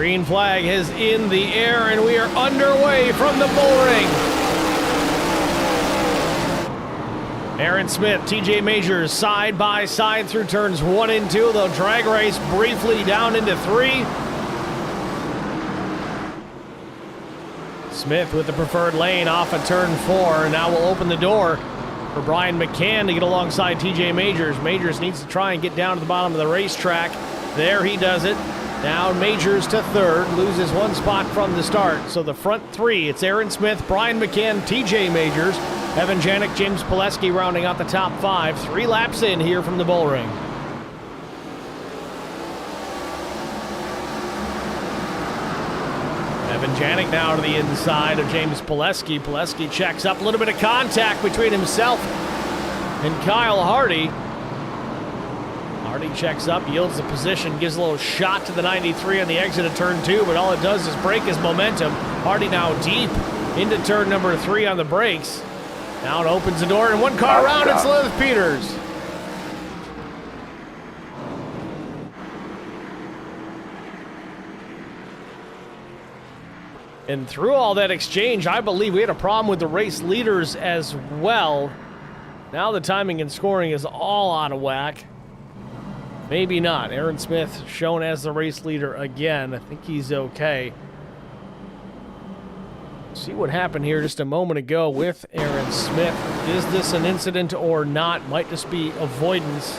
Green flag is in the air, and we are underway from the bull ring. Aaron Smith, TJ Majors, side by side through turns 1 and 2. They'll drag race briefly down into 3. Smith with the preferred lane off of turn 4. Now we'll open the door for Brian McCann to get alongside TJ Majors. Majors needs to try and get down to the bottom of the racetrack. There he does it. Now Majors to third, loses one spot from the start. So the front three, it's Aaron Smith, Brian McCann, TJ Majors, Evan Janik, James Pileski rounding out the top 5. 3 laps in here from the bull ring. Evan Janik now to the inside of James Pileski. Pileski checks up, a little bit of contact between himself and Kyle Hardy. Hardy checks up, yields the position, gives a little shot to the 93 on the exit of turn 2, but all it does is break his momentum. Hardy now deep into turn number 3 on the brakes. Now it opens the door, and one car around, it's Elizabeth Peters. And through all that exchange, I believe we had a problem with the race leaders as well. Now the timing and scoring is all out of whack. Maybe not. Aaron Smith shown as the race leader again. I think he's okay. See what happened here just a moment ago with Aaron Smith. Is this an incident or not? Might just be avoidance.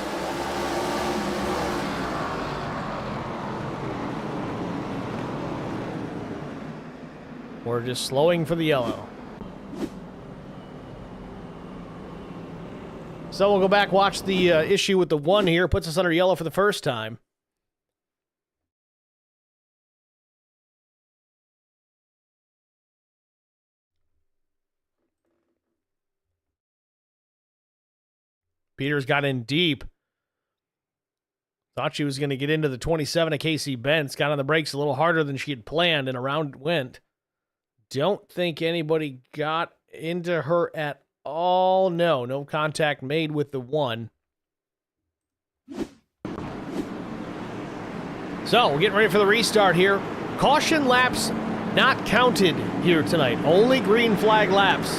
Or just slowing for the yellow. So we'll go back, watch the issue with the 1 here. Puts us under yellow for the first time. Peters got in deep. Thought she was going to get into the 27 of Casey Bentz. Got on the brakes a little harder than she had planned, and around it went. Don't think anybody got into her at all. No contact made with the 1. So we're getting ready for the restart here. Caution laps not counted here tonight. Only green flag laps.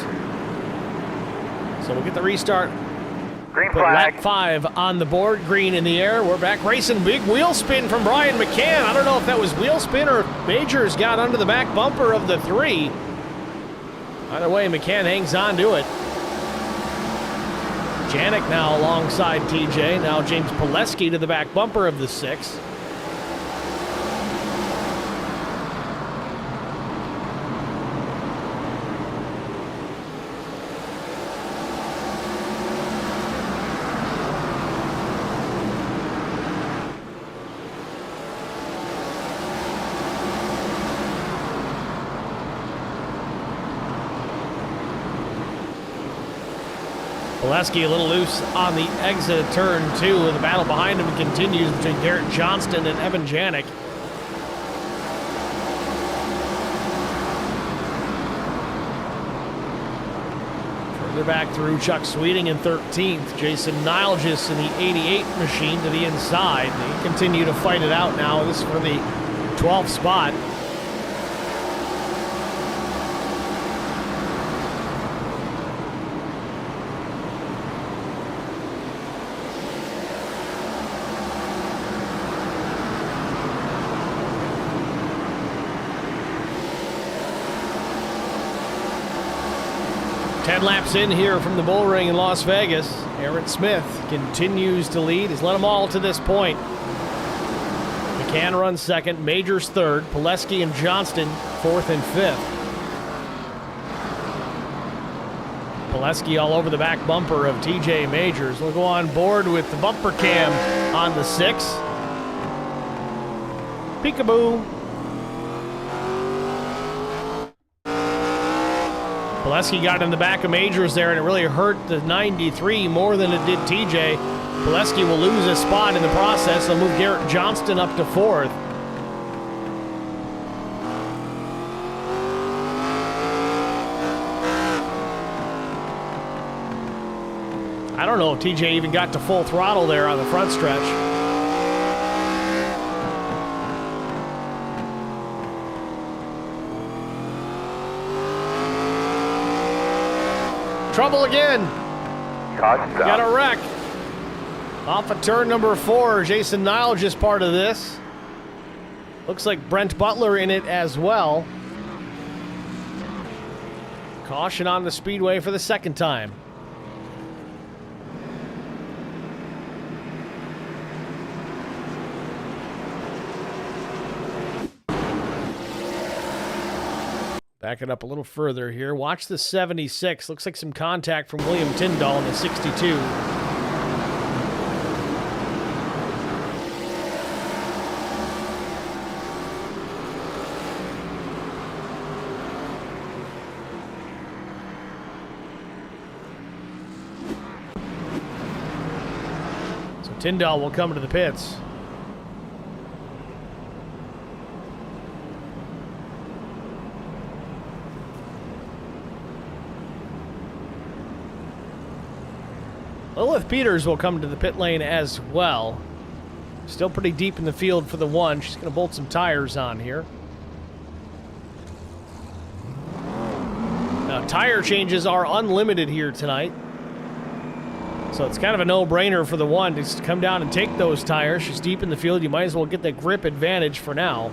So we'll get the restart. Green Put flag. lap 5 on the board, green in the air. We're back racing. Big wheel spin from Brian McCann. I don't know if that was wheel spin or if Majors got under the back bumper of the 3. Either way, McCann hangs on to it. Janik now alongside TJ. Now James Pileski to the back bumper of the 6. Pileski a little loose on the exit of turn 2, and the battle behind him continues between Garrett Johnston and Evan Janik. Further back through, Chuck Sweeting in 13th. Jason Nilgis in the 88 machine to the inside. They continue to fight it out now. This is for the 12th spot. Laps in here from the bull ring in Las Vegas. Aaron Smith continues to lead. He's led them all to this point. McCann runs second, Majors third, Pileski and Johnston 4th and 5th. Pileski all over the back bumper of TJ Majors. We'll go on board with the bumper cam on the 6. Peekaboo. Pileski got in the back of Majors there, and it really hurt the 93 more than it did TJ. Pileski will lose his spot in the process. They'll move Garrett Johnston up to 4th. I don't know if TJ even got to full throttle there on the front stretch. Trouble again. Got a wreck. Off of turn number 4. Jason Niles just part of this. Looks like Brent Butler in it as well. Caution on the speedway for the second time. Back it up a little further here. Watch the 76. Looks like some contact from William Tyndall in the 62. So Tyndall will come to the pits. Lilith Peters will come to the pit lane as well. Still pretty deep in the field for the one. She's going to bolt some tires on here. Now, tire changes are unlimited here tonight. So it's kind of a no-brainer for the one to just come down and take those tires. She's deep in the field. You might as well get the grip advantage for now.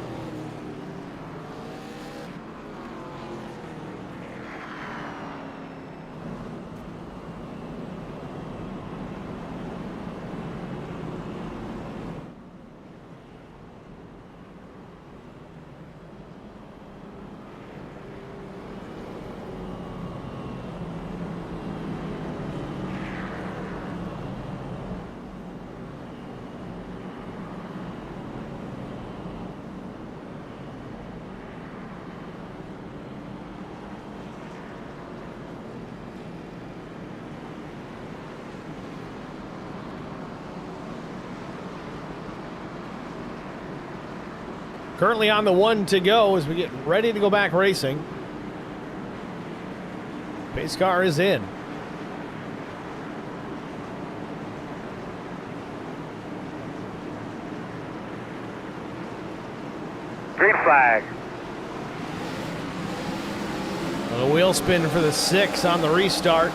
Currently on the one to go as we get ready to go back racing. Pace car is in. Green flag. A wheel spin for the 6 on the restart.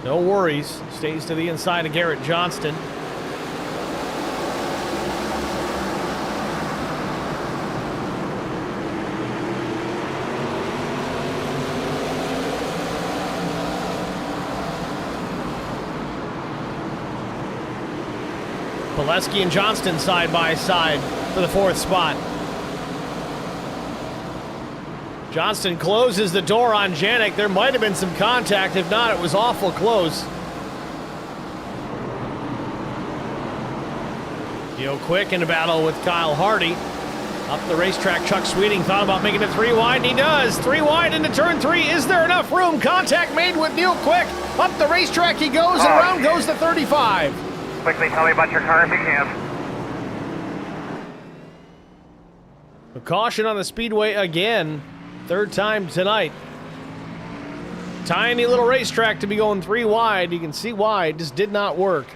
No worries. Stays to the inside of Garrett Johnston. Pileski and Johnston side by side for the 4th spot. Johnston closes the door on Janik. There might have been some contact. If not, it was awful close. Yo Quick in a battle with Kyle Hardy. Up the racetrack, Chuck Sweeting thought about making it 3 wide, and he does. 3 wide into turn 3. Is there enough room? Contact made with Neil Quick. Up the racetrack he goes, and around goes the 35. Quickly tell me about your car if you can. A caution on the speedway again. 3rd time tonight. Tiny little racetrack to be going 3 wide. You can see why it just did not work.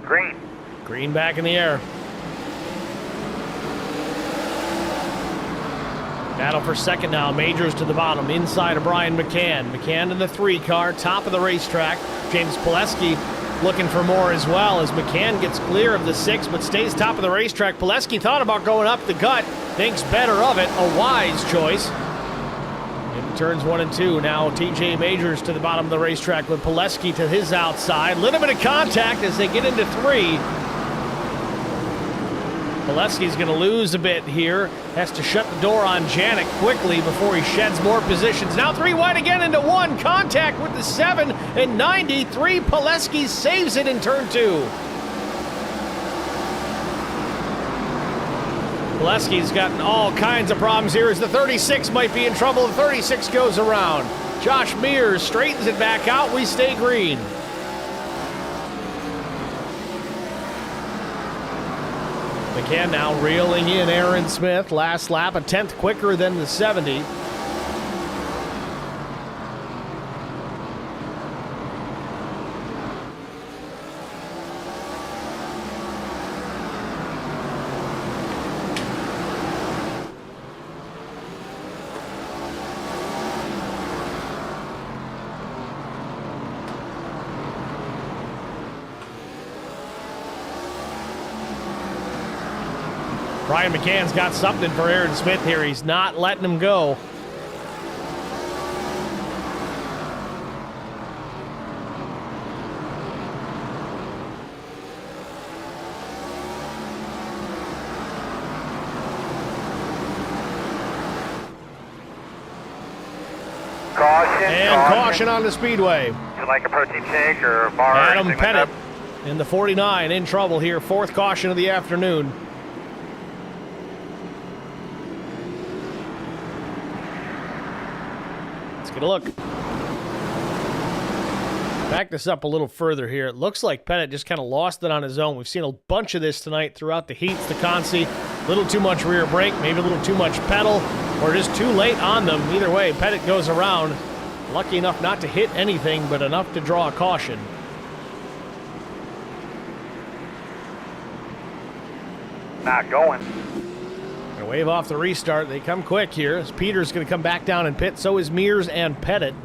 Green. Green back in the air. Battle for second now. Majors to the bottom, inside of Brian McCann. McCann in the 3 car, top of the racetrack. James Pileski looking for more as well as McCann gets clear of the 6 but stays top of the racetrack. Pileski thought about going up the gut, thinks better of it. A wise choice. In turns 1 and 2, now TJ Majors to the bottom of the racetrack with Pileski to his outside. Little bit of contact as they get into 3. Pileski's going to lose a bit here. Has to shut the door on Janik quickly before he sheds more positions. Now 3 wide again into 1. Contact with the 7 and 93. Pileski saves it in turn 2. Pileski's gotten all kinds of problems here as the 36 might be in trouble. The 36 goes around. Josh Mears straightens it back out. We stay green. McCann now reeling in Aaron Smith. Last lap, a 10th quicker than the 70. Brian McCann's got something for Aaron Smith here. He's not letting him go. Caution. And caution on the Speedway. Would you like a protein shake or a bar? Adam or anything Pettit like in the 49 in trouble here. 4th caution of the afternoon. Get a look. Back this up a little further here. It looks like Pettit just kind of lost it on his own. We've seen a bunch of this tonight throughout the heats. The Consi, a little too much rear brake, maybe a little too much pedal, or just too late on them. Either way, Pettit goes around. Lucky enough not to hit anything, but enough to draw a caution. Not going. Gonna wave off the restart. They come quick here as Peter's going to come back down and pit. So is Mears and Pettit.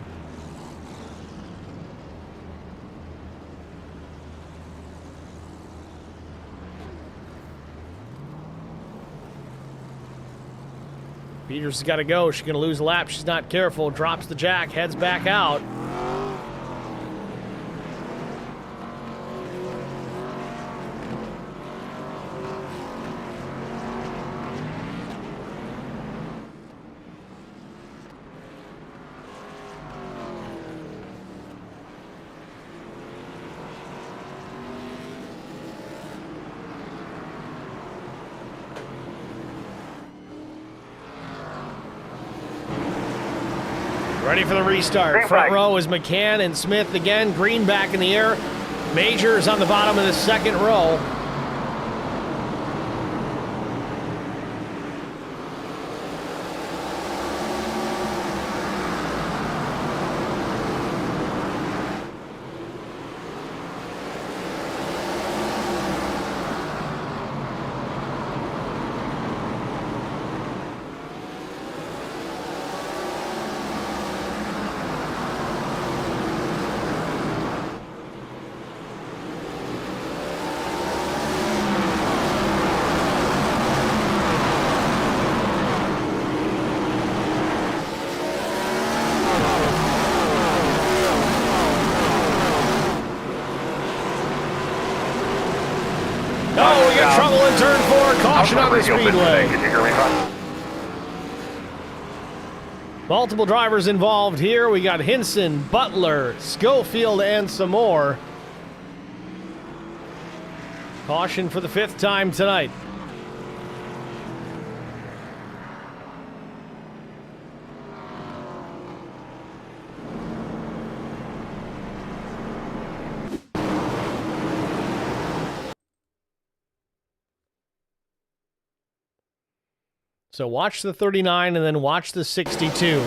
Peters has got to go. She's going to lose a lap. She's not careful. Drops the jack. Heads back out. Ready for the restart. Green Front flag. row is McCann and Smith again. Green back in the air. Major is on the bottom of the second row. Oh, we got trouble in turn 4. Caution on the Speedway. Could you hear me, Ron? Multiple drivers involved here. We got Hinson, Butler, Schofield, and some more. Caution for the 5th time tonight. So watch the 39 and then watch the 62.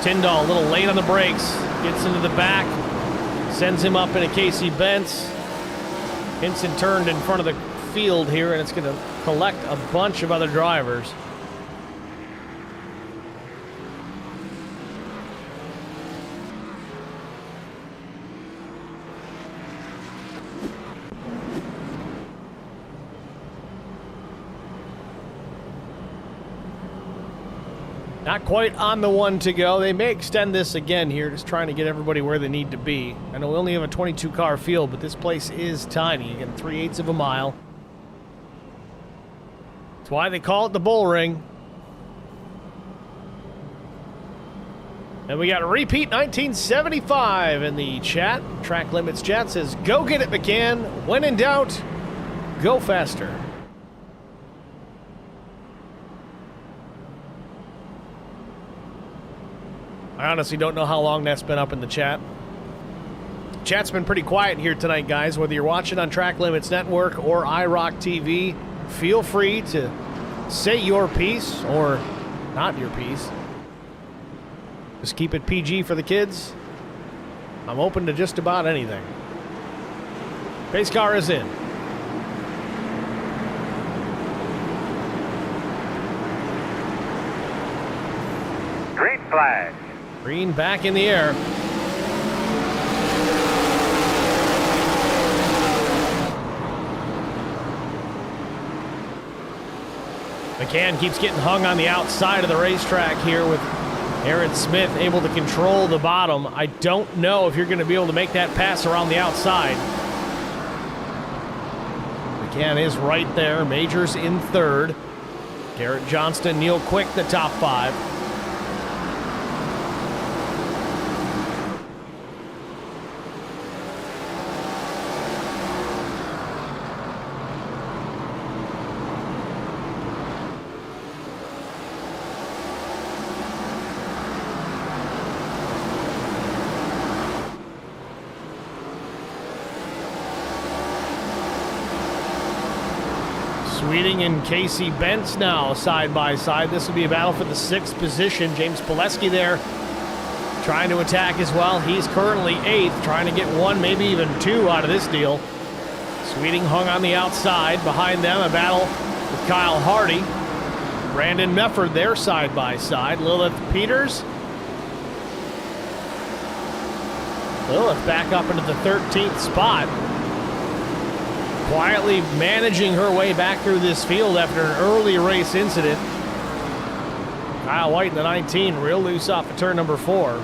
Tyndall a little late on the brakes, gets into the back, sends him up in a Casey Benz. Hinson turned in front of the field here, and it's going to collect a bunch of other drivers. Not quite on the 1 to go. They may extend this again here, just trying to get everybody where they need to be. I know we only have a 22-car field, but this place is tiny. You get 3/8 of a mile. That's why they call it the bull ring. And we got a repeat 1975 in the chat. Track Limits chat says, go get it, McCann. When in doubt, go faster. I honestly don't know how long that's been up in the chat. Chat's been pretty quiet here tonight, guys. Whether you're watching on Track Limits Network or IROC TV, feel free to say your piece or not your piece. Just keep it PG for the kids. I'm open to just about anything. Pace car is in. Green flag. Green back in the air. McCann keeps getting hung on the outside of the racetrack here with Aaron Smith able to control the bottom. I don't know if you're going to be able to make that pass around the outside. McCann is right there. Majors in third. Garrett Johnston, Neil Quick, the top five. Sweeting and Casey Bentz now side by side. This will be a battle for the 6th position. James Pileski there trying to attack as well. He's currently 8th, trying to get 1, maybe even 2 out of this deal. Sweeting hung on the outside. Behind them, a battle with Kyle Hardy. Brandon Mefford there side by side. Lilith Peters. Lilith back up into the 13th spot. Quietly managing her way back through this field after an early race incident. Kyle White in the 19, real loose off of turn number 4.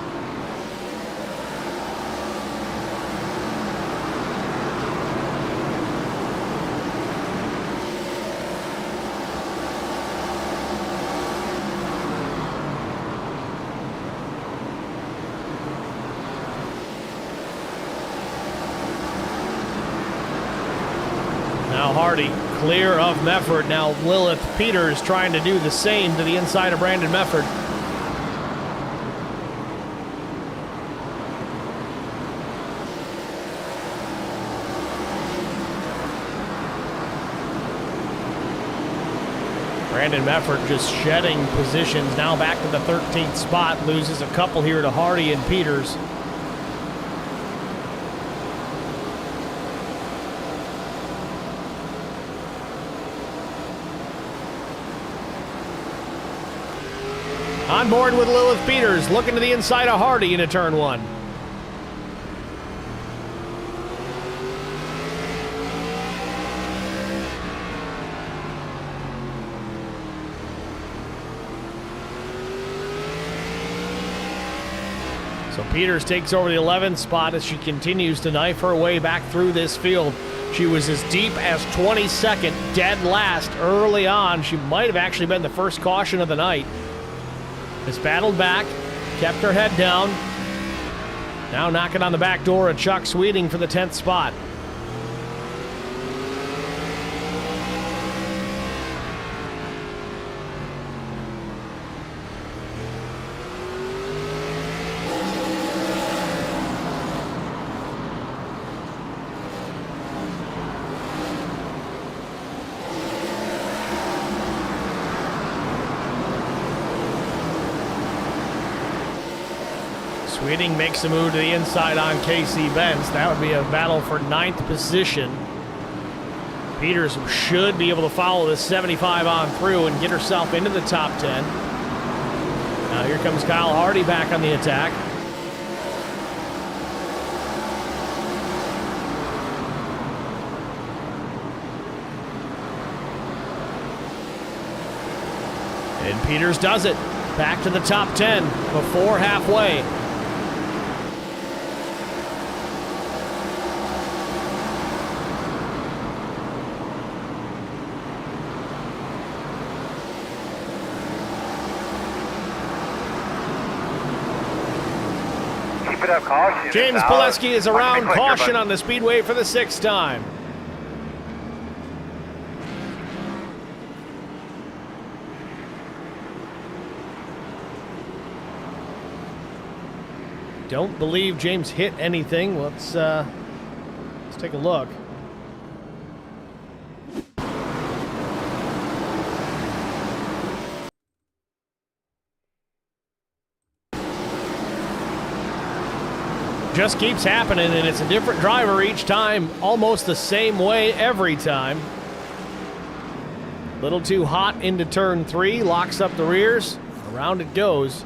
Now Hardy clear of Mefford. Now Lilith Peters trying to do the same to the inside of Brandon Mefford. Brandon Mefford just shedding positions. Now back to the 13th spot. Loses a couple here to Hardy and Peters. On board with Lilith Peters, looking to the inside of Hardy into turn 1. So Peters takes over the 11th spot as she continues to knife her way back through this field. She was as deep as 22nd, dead last early on. She might have actually been the first caution of the night. Has battled back, kept her head down. Now knocking on the back door of Chuck Sweeting for the 10th spot. Sweeting makes a move to the inside on Casey Bentz. That would be a battle for 9th position. Peters should be able to follow this 75 on through and get herself into the top 10. Now here comes Kyle Hardy back on the attack. And Peters does it. Back to the top 10 before halfway. Avoid up caution. James Out. Pileski is around Click your caution button. on the Speedway for the 6th time. Don't believe James hit anything. Let's take a look. Just keeps happening, and it's a different driver each time, almost the same way every time. Little too hot into turn 3, locks up the rears, around it goes.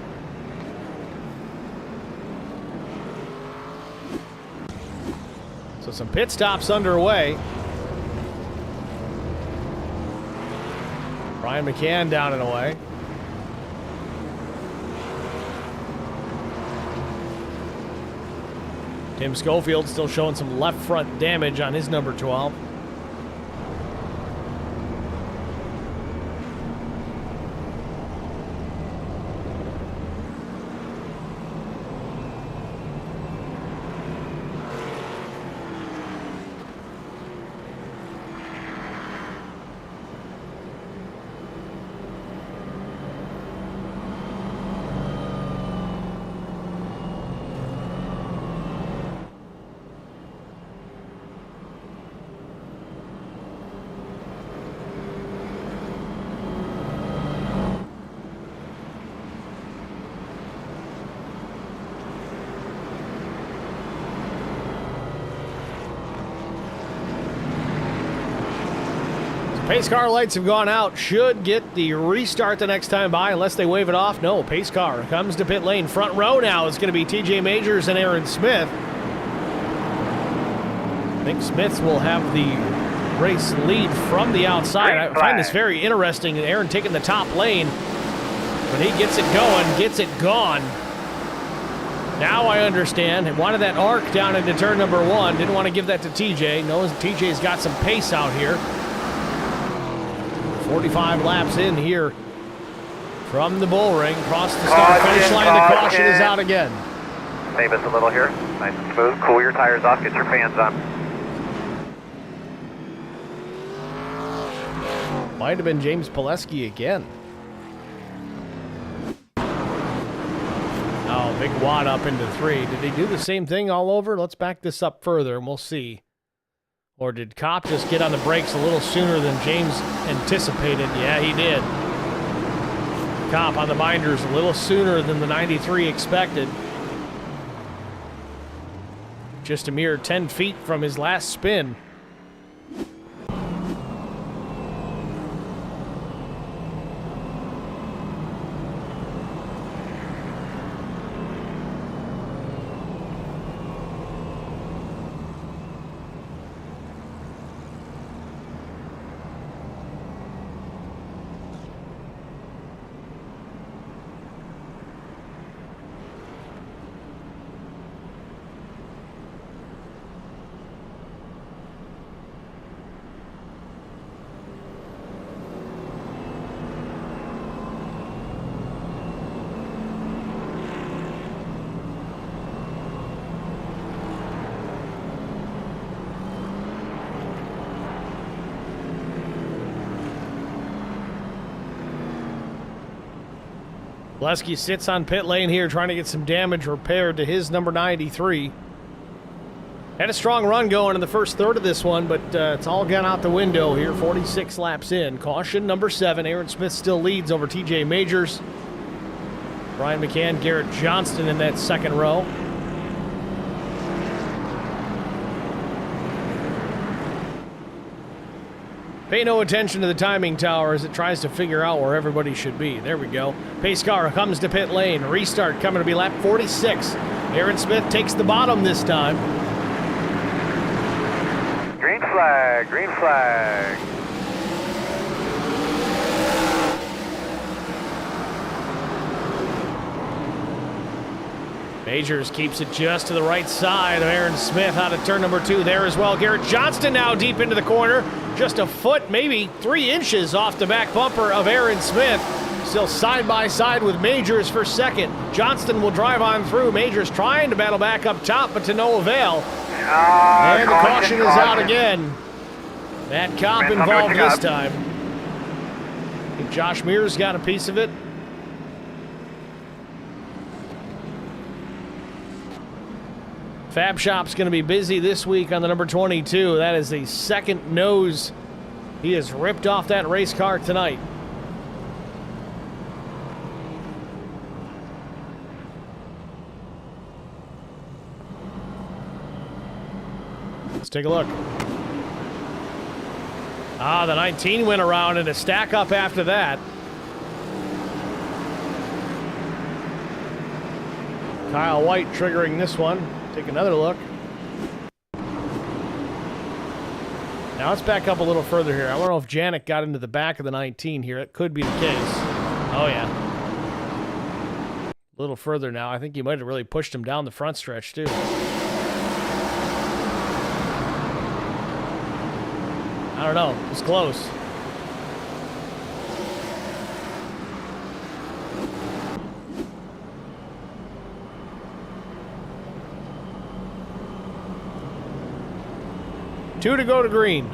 So some pit stops underway. Brian McCann down and away. Tim Schofield still showing some left front damage on his number 12. Pace car lights have gone out. Should get the restart the next time by unless they wave it off. No, pace car comes to pit lane. Front row now is going to be TJ Majors and Aaron Smith. I think Smith will have the race lead from the outside. I find this very interesting. Aaron taking the top lane, but he gets it going, gets it gone. Now I understand. He wanted that arc down into turn number 1. Didn't want to give that to TJ. Knows TJ's got some pace out here. 45 laps in here from the bull ring. Across the start-finish line, the caution is out again. Save us a little here. Nice and smooth. Cool your tires off. Get your fans on. Might have been James Pileski again. Oh, big wad up into 3. Did he do the same thing all over? Let's back this up further and we'll see. Or did Kopp just get on the brakes a little sooner than James anticipated? Yeah, he did. Kopp on the binders a little sooner than the 93 expected. Just a mere 10 feet from his last spin. Pileski sits on pit lane here trying to get some damage repaired to his number 93. Had a strong run going in the first third of this one, but it's all gone out the window here. 46 laps in. Caution number 7. Aaron Smith still leads over TJ Majors. Brian McCann, Garrett Johnston in that second row. Pay no attention to the timing tower as it tries to figure out where everybody should be. There we go. Pace car comes to pit lane. Restart coming to be lap 46. Aaron Smith takes the bottom this time. Green flag, green flag. Majors keeps it just to the right side of Aaron Smith out of turn number 2 there as well. Garrett Johnston now deep into the corner. just a foot, maybe 3 inches off the back bumper of Aaron Smith. Still side by side with Majors for second. Johnston will drive on through. Majors trying to battle back up top, but to no avail. And the caution is out again. That cop involved this time. I think Josh Mears got a piece of it. Fab Shop's going to be busy this week on the number 22. That is the second nose he has ripped off that race car tonight. Let's take a look. The 19 went around and a stack up after that. Kyle White triggering this one. Take another look. Now let's back up a little further here. I don't know if Janik got into the back of the 19 here. It could be the case. Oh, yeah. A little further now. I think he might have really pushed him down the front stretch, too. I don't know. It's close. Two to go to green.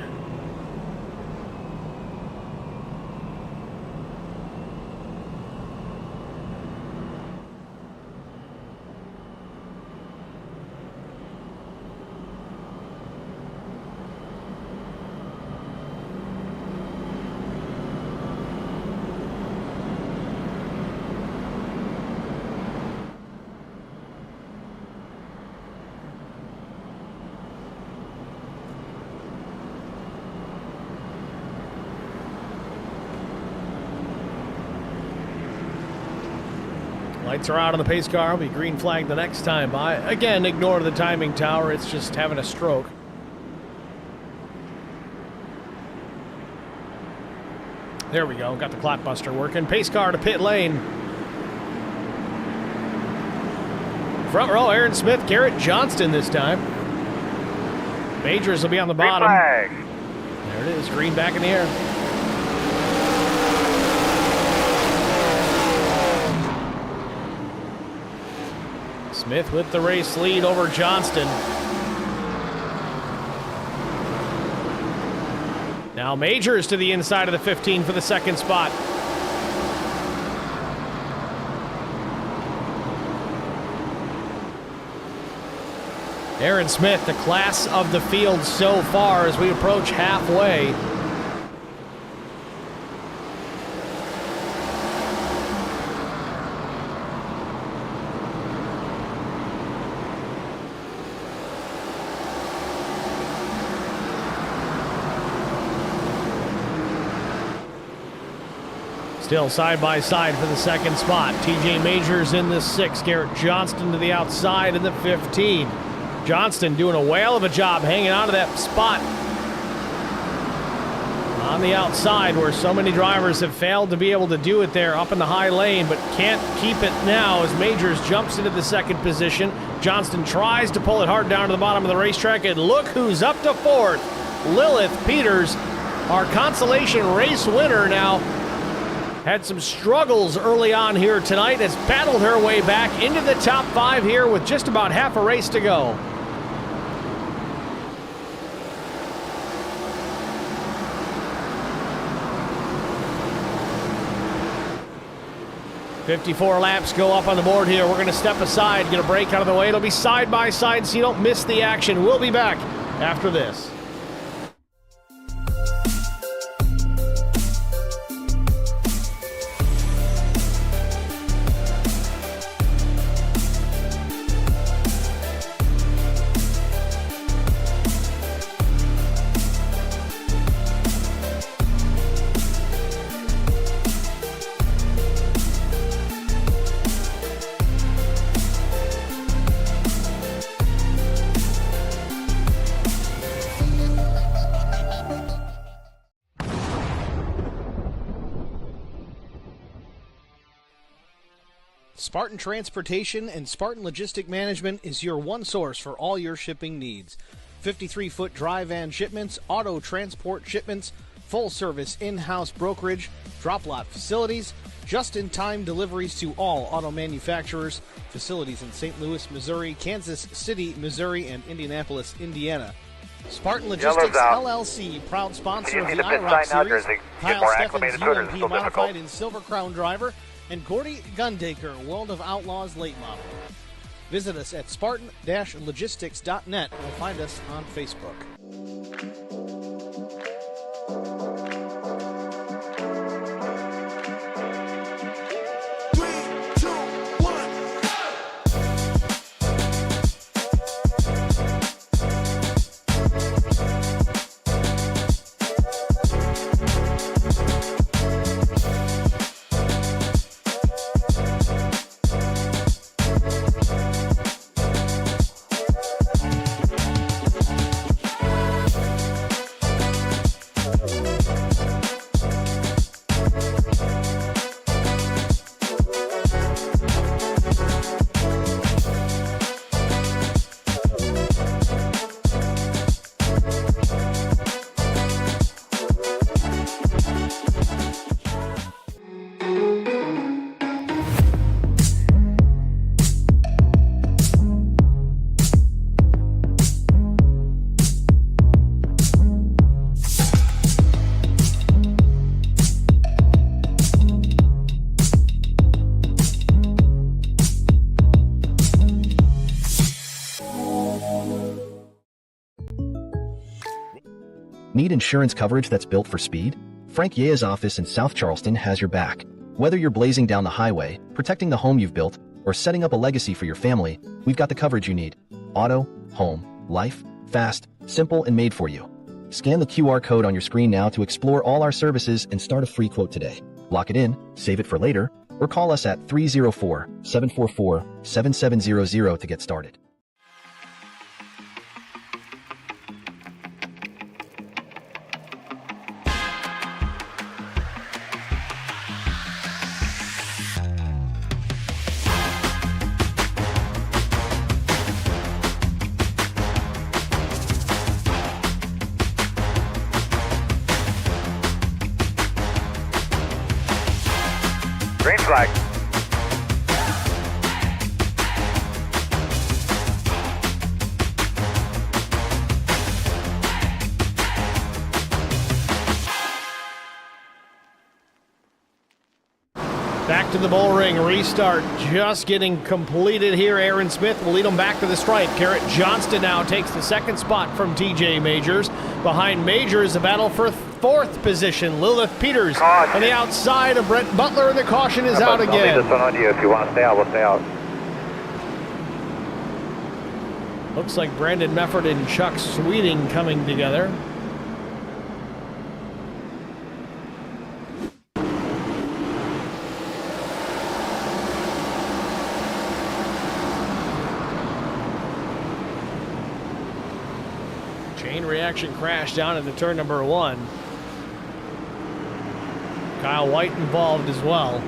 Lights are out on the pace car. Will be green flag the next time by. Again, ignore the timing tower. It's just having a stroke. There we go. Got the clot buster working. Pace car to pit lane. Front row, Aaron Smith, Garrett Johnston this time. Majors will be on the bottom. Flag. There it is. Green back in the air. Smith with the race lead over Johnston. Now Majors to the inside of the 15 for the second spot. Aaron Smith, the class of the field so far as we approach halfway. Still side by side for the second spot. TJ Majors in the 6. Garrett Johnston to the outside in the 15. Johnston doing a whale of a job hanging on to that spot on the outside where so many drivers have failed to be able to do it there up in the high lane, but can't keep it now as Majors jumps into the second position. Johnston tries to pull it hard down to the bottom of the racetrack, and look who's up to fourth. Lilith Peters, our consolation race winner now. Had some struggles early on here tonight, has battled her way back into the top 5 here with just about half a race to go. "54 laps go up on the board here. We're going to step aside, get a break out of the way. It'll be side by side so you don't miss the action. We'll be back after this. Spartan Transportation and Spartan Logistic Management is your one source for all your shipping needs. 53-foot dry van shipments, auto transport shipments, full-service in-house brokerage, drop lot facilities, just-in-time deliveries to all auto manufacturers, facilities in St. Louis, Missouri, Kansas City, Missouri, and Indianapolis, Indiana. Spartan Logistics LLC, proud sponsor of the IROC Series. Kyle Steffens, UMP Modified in Silver Crown Driver, and Gordy Gundaker, World of Outlaws late model. Visit us at spartan-logistics.net or find us on Facebook. Need insurance coverage that's built for speed? Frank Yea's office in South Charleston has your back. Whether you're blazing down the highway, protecting the home you've built, or setting up a legacy for your family, we've got the coverage you need. Auto, home, life, fast, simple, and made for you. Scan the QR code on your screen now to explore all our services and start a free quote today. Lock it in, save it for later, or call us at 304-744-7700 to get started. Green flag. Back to the bull ring, restart just getting completed here. Aaron Smith will lead them back to the stripe. Garrett Johnston now takes the second spot from TJ Majors. Behind Majors, a battle for fourth position. Lilith Peters on the outside of Brent Butler, and the caution is out again. I'll leave this one on you. If you want to stay out, we'll stay out. Looks like Brandon Mefford and Chuck Sweeting coming together. Chain reaction crash down into turn number 1. Kyle White involved as well.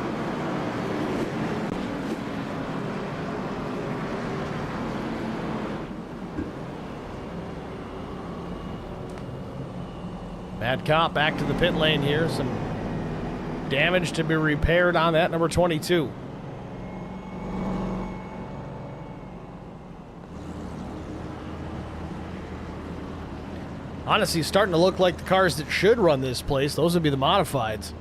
Bad Cop back to the pit lane here. Some damage to be repaired on that, number 22. Honestly, starting to look like the cars that should run this place. Those would be the modifieds.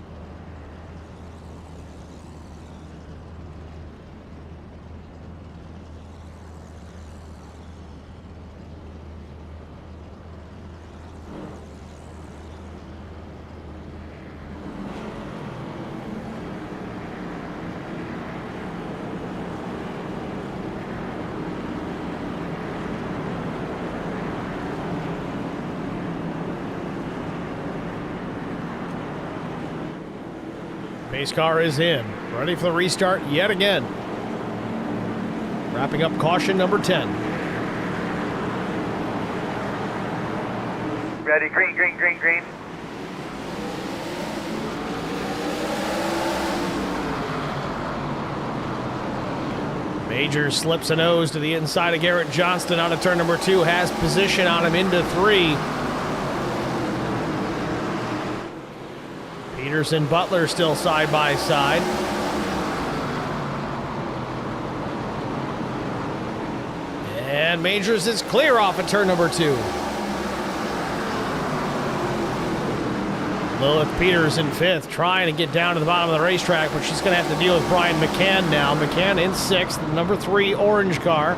Pace car is in, ready for the restart yet again. Wrapping up caution number 10. Ready, green, green, green, green. Majors slips a nose to the inside of Garrett Johnston out of turn number 2, has position on him into 3. Peterson, Butler still side by side. And Majors is clear off of turn number 2. Lilith Peters in 5th, trying to get down to the bottom of the racetrack, but she's going to have to deal with Brian McCann now. McCann in 6th, number 3 orange car.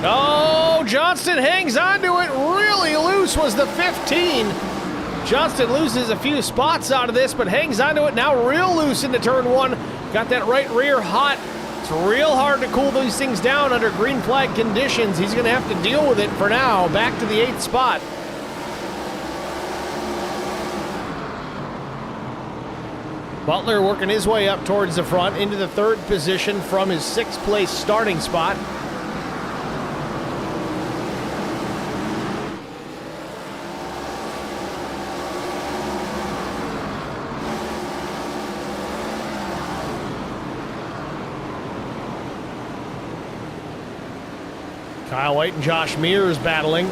Oh, Johnston hangs on to it really loose, was the 15. Johnston loses a few spots out of this, but hangs on to it now real loose into turn 1. Got that right rear hot. It's real hard to cool these things down under green flag conditions. He's going to have to deal with it for now. Back to the 8th spot. Butler working his way up towards the front into the 3rd position from his 6th place starting spot. Kyle White and Josh Mears battling.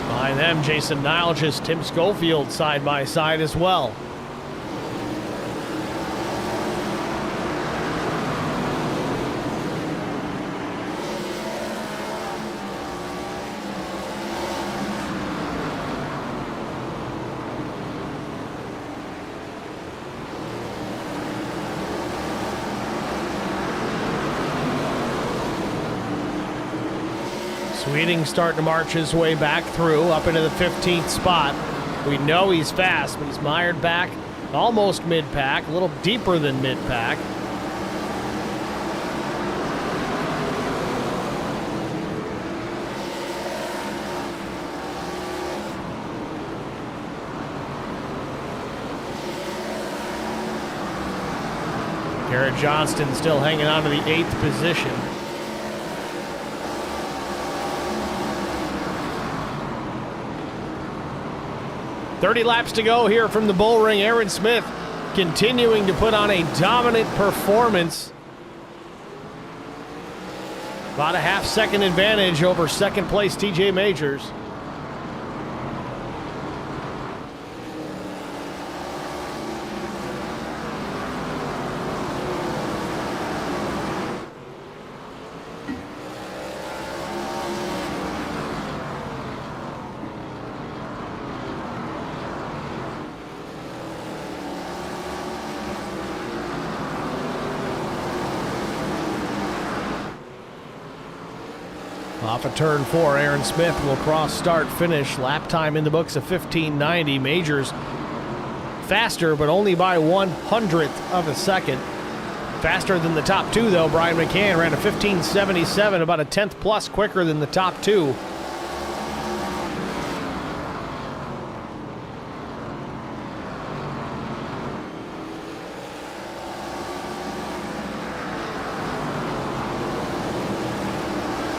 Behind them, Jason Nilges, Tim Schofield side by side as well. Sweeting starting to march his way back through, up into the 15th spot. We know he's fast, but he's mired back almost mid-pack, a little deeper than mid-pack. Garrett Johnston still hanging on to the 8th position. .30 laps to go here from the bull ring. Aaron Smith continuing to put on a dominant performance. About a half-second advantage over 2nd place TJ Majors. Off of turn 4, Aaron Smith will cross start finish. Lap time in the books of 15:90. Majors faster, but only by 1/100th of a second. Faster than the top 2, though. Brian McCann ran a 15:77, about a 10th plus quicker than the top 2.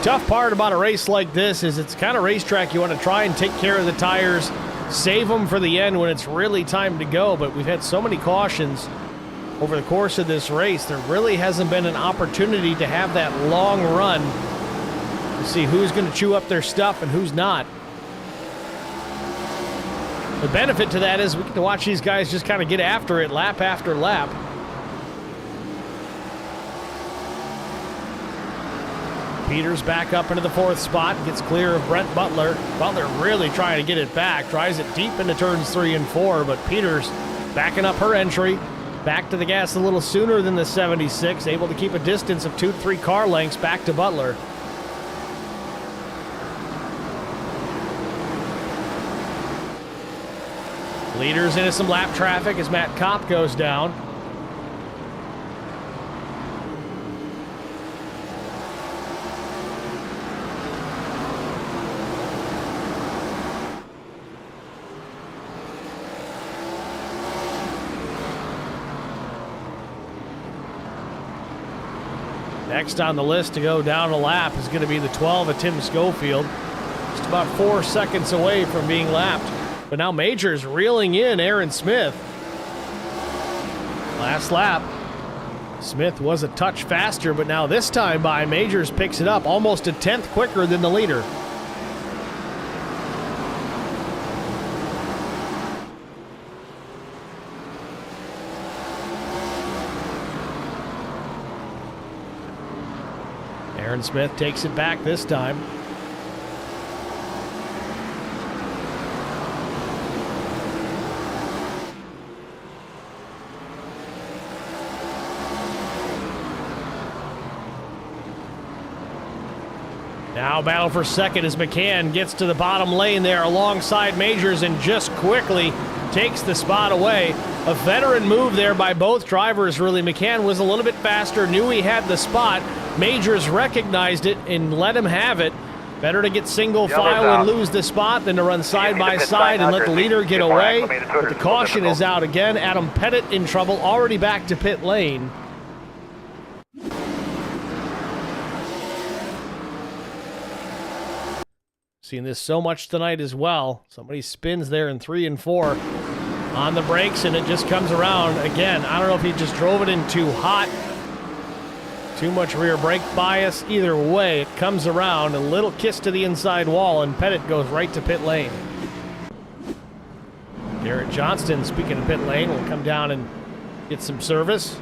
Tough part about a race like this is it's kind of racetrack you want to try and take care of the tires, save them for the end when it's really time to go, but we've had so many cautions over the course of this race, there really hasn't been an opportunity to have that long run to see who's going to chew up their stuff and who's not. The benefit to that is we get to watch these guys just kind of get after it lap after lap. Peters back up into the 4th spot, gets clear of Brent Butler. Butler really trying to get it back, drives it deep into turns 3 and 4, but Peters backing up her entry, back to the gas a little sooner than the 76, able to keep a distance of 2-3 car lengths back to Butler. Leaders into some lap traffic as Matt Kopp goes down. Next on the list to go down a lap is going to be the 12 of Tim Schofield. Just about 4 seconds away from being lapped. But now Majors reeling in Aaron Smith. Last lap, Smith was a touch faster, but now this time by Majors picks it up almost a tenth quicker than the leader. Aaron Smith takes it back this time. Now battle for second as McCann gets to the bottom lane there alongside Majors and just quickly takes the spot away. A veteran move there by both drivers, really. McCann was a little bit faster, knew he had the spot. Majors recognized it and let him have it. Better to get single file and lose the spot than to run side by side and let the leader get away. But the caution is out again. Adam Pettit in trouble, already back to pit lane. Seen this so much tonight as well. Somebody spins there in 3 and 4 on the brakes, and it just comes around again. I don't know if he just drove it in too hot, too much rear brake bias. Either way, it comes around. A little kiss to the inside wall, and Pettit goes right to pit lane. Garrett Johnston, speaking of pit lane, will come down and get some service.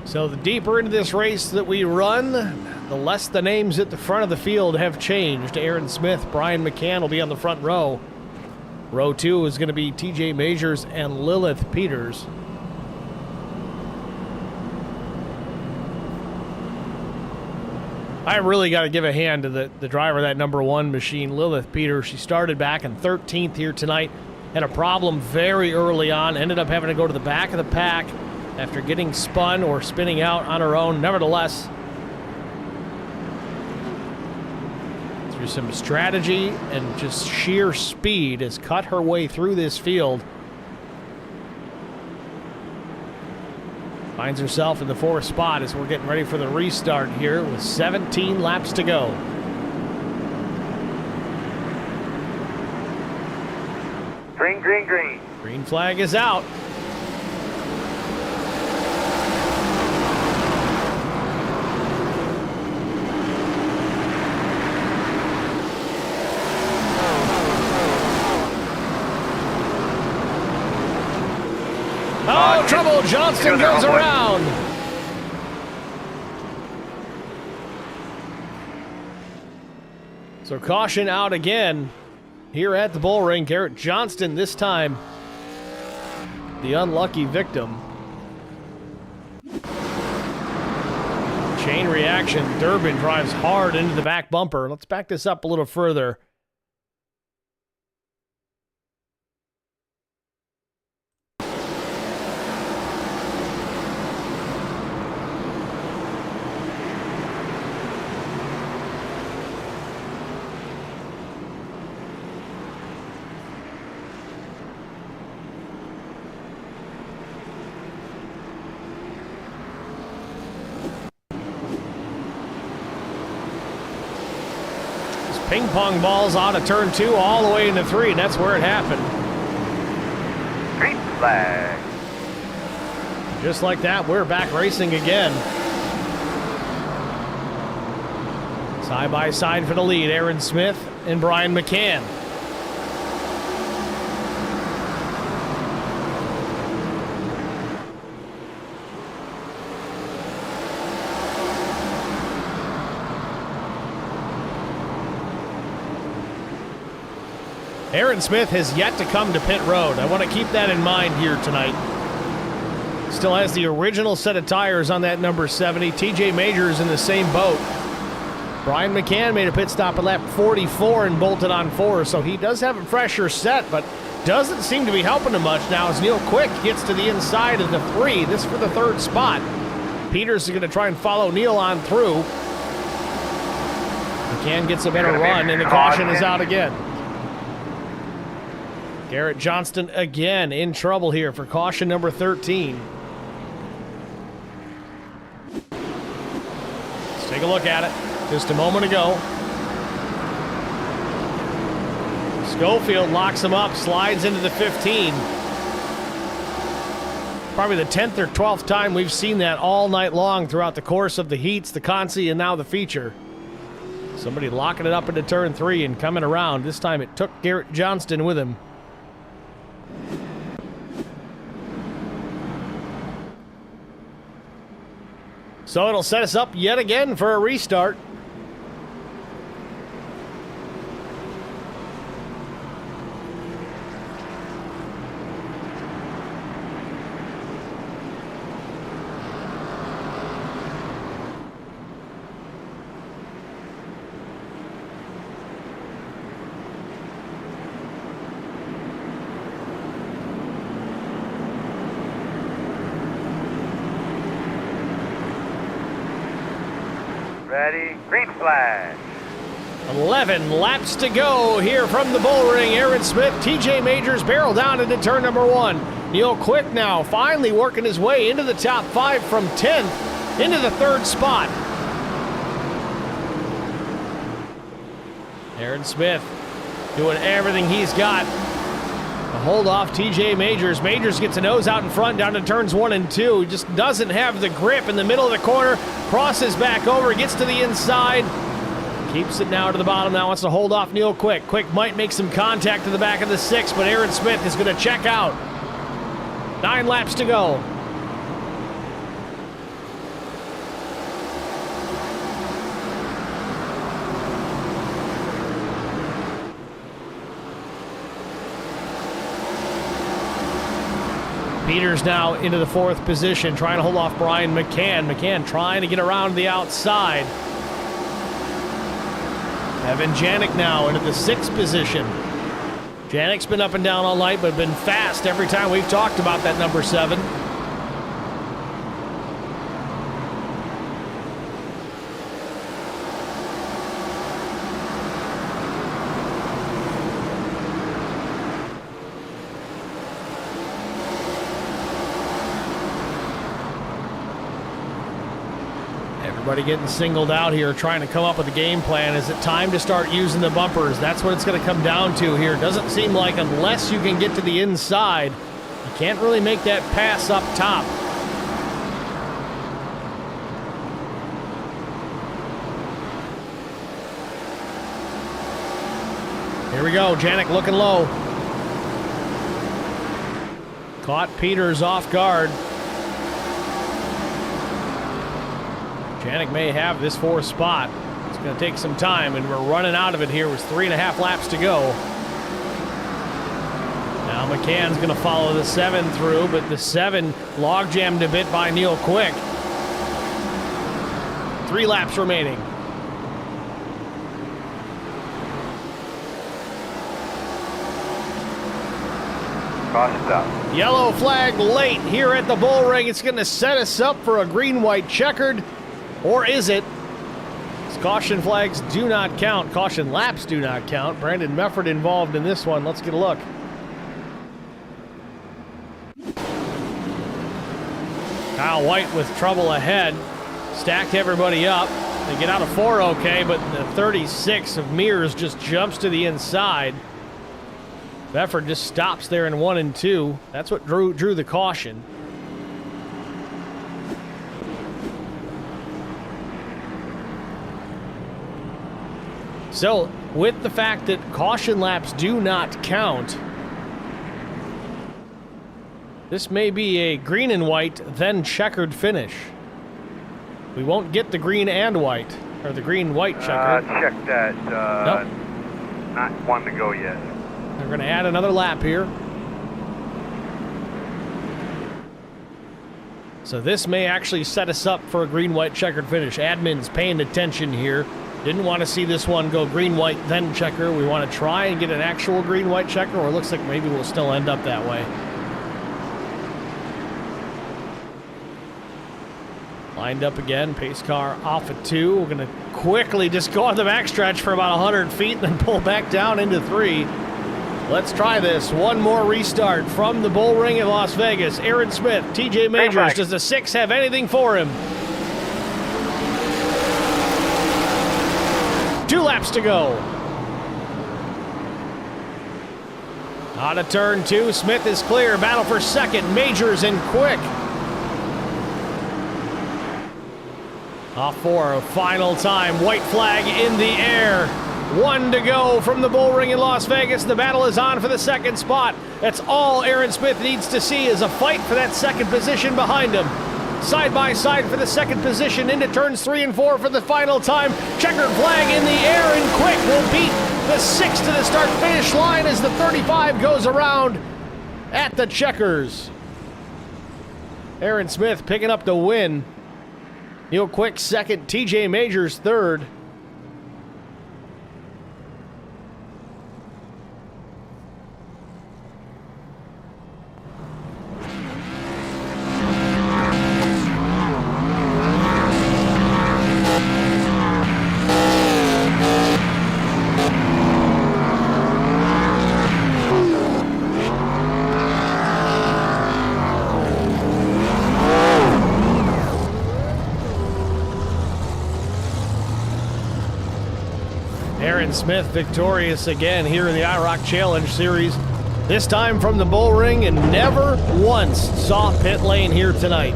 So the deeper into this race that we run, the less the names at the front of the field have changed. Aaron Smith, Brian McCann will be on the front row. Row 2 is going to be TJ Majors and Lilith Peters. I really got to give a hand to the driver of that number 1 machine, Lilith Peters. She started back in 13th here tonight. Had a problem very early on. Ended up having to go to the back of the pack after getting spun or spinning out on her own. Nevertheless, through some strategy and just sheer speed, has cut her way through this field. Finds herself in the 4th spot as we're getting ready for the restart here with 17 laps to go. Green, green, green. Green flag is out. Oh, trouble! Johnston goes around. So caution out again here at the bull ring. Garrett Johnston this time the unlucky victim. Chain reaction. Durbin drives hard into the back bumper. Let's back this up a little further. Ping pong balls out of turn 2 all the way into 3, and that's where it happened. Green flag. Just like that, we're back racing again. Side by side for the lead, Aaron Smith and Brian McCann. Aaron Smith has yet to come to pit road. I want to keep that in mind here tonight. Still has the original set of tires on that number 70. TJ Majors in the same boat. Brian McCann made a pit stop at lap 44 and bolted on 4, so he does have a fresher set, but doesn't seem to be helping him much now as Neil Quick gets to the inside of the 3. This for the 3rd spot. Peters is going to try and follow Neil on through. McCann gets a better run, and the caution is out again. Garrett Johnston again in trouble here for caution number 13. Let's take a look at it. Just a moment ago. Schofield locks him up, slides into the 15. Probably the 10th or 12th time we've seen that all night long throughout the course of the heats, the Consi, and now the feature. Somebody locking it up into turn 3 and coming around. This time it took Garrett Johnston with him. So it'll set us up yet again for a restart. Ready, green flag. 11 laps to go here from the bull ring. Aaron Smith, TJ Majors barrel down into turn number 1. Neil Quick now finally working his way into the top 5 from 10th into the 3rd spot. Aaron Smith doing everything he's got to hold off TJ Majors. Majors gets a nose out in front down to turns 1 and 2. He just doesn't have the grip in the middle of the corner. Crosses back over, gets to the inside. Keeps it now to the bottom. Now wants to hold off Neil Quick. Quick might make some contact to the back of the 6, but Aaron Smith is going to check out. 9 laps to go. Peters now into the 4th position, trying to hold off Brian McCann. McCann trying to get around the outside. Evan Janik now into the 6th position. Janik's been up and down all night, but been fast every time we've talked about that number 7. Everybody getting singled out here, trying to come up with a game plan. Is it time to start using the bumpers? That's what it's going to come down to here. Doesn't seem like unless you can get to the inside, you can't really make that pass up top. Here we go, Janik looking low. Caught Peters off guard. Janik may have this 4th spot. It's going to take some time, and we're running out of it here with 3.5 laps to go. Now McCann's going to follow the 7 through, but the 7 log jammed a bit by Neil Quick. 3 laps remaining. Caution's up. Yellow flag late here at the bull ring. It's going to set us up for a green-white checkered. Or is it? Caution flags do not count. Caution laps do not count. Brandon Mefford involved in this one. Let's get a look. Kyle White with trouble ahead. Stacked everybody up. They get out of 4 okay, but the 36 of Mears just jumps to the inside. Mefford just stops there in 1 and 2. That's what drew the caution. So, with the fact that caution laps do not count, this may be a green and white, then checkered finish. We won't get the green and white, or the green-white checkered. Check that. Nope. Not 1 to go yet. They're going to add another lap here. So this may actually set us up for a green-white checkered finish. Admin's paying attention here. Didn't want to see this one go green-white, then checker. We want to try and get an actual green-white checker, or it looks like maybe we'll still end up that way. Lined up again, pace car off at 2. We're going to quickly just go on the backstretch for about 100 feet and then pull back down into 3. Let's try this. One more restart from the Bull Ring in Las Vegas. Aaron Smith, TJ Majors, does the 6 have anything for him? 2 laps to go. Out of turn 2, Smith is clear. Battle for second, Majors and Quick. Off for a final time. White flag in the air. 1 to go from the Bull Ring in Las Vegas. The battle is on for the second spot. That's all Aaron Smith needs to see is a fight for that second position behind him. Side by side for the second position into turns 3 and 4 for the final time. Checkered flag in the air, and Quick will beat the 6 to the start-finish line as the 35 goes around at the checkers. Aaron Smith picking up the win. Neil Quick second, TJ Majors third. Aaron Smith victorious again here in the IROC Challenge Series. This time from the Bull Ring, and never once saw pit lane here tonight.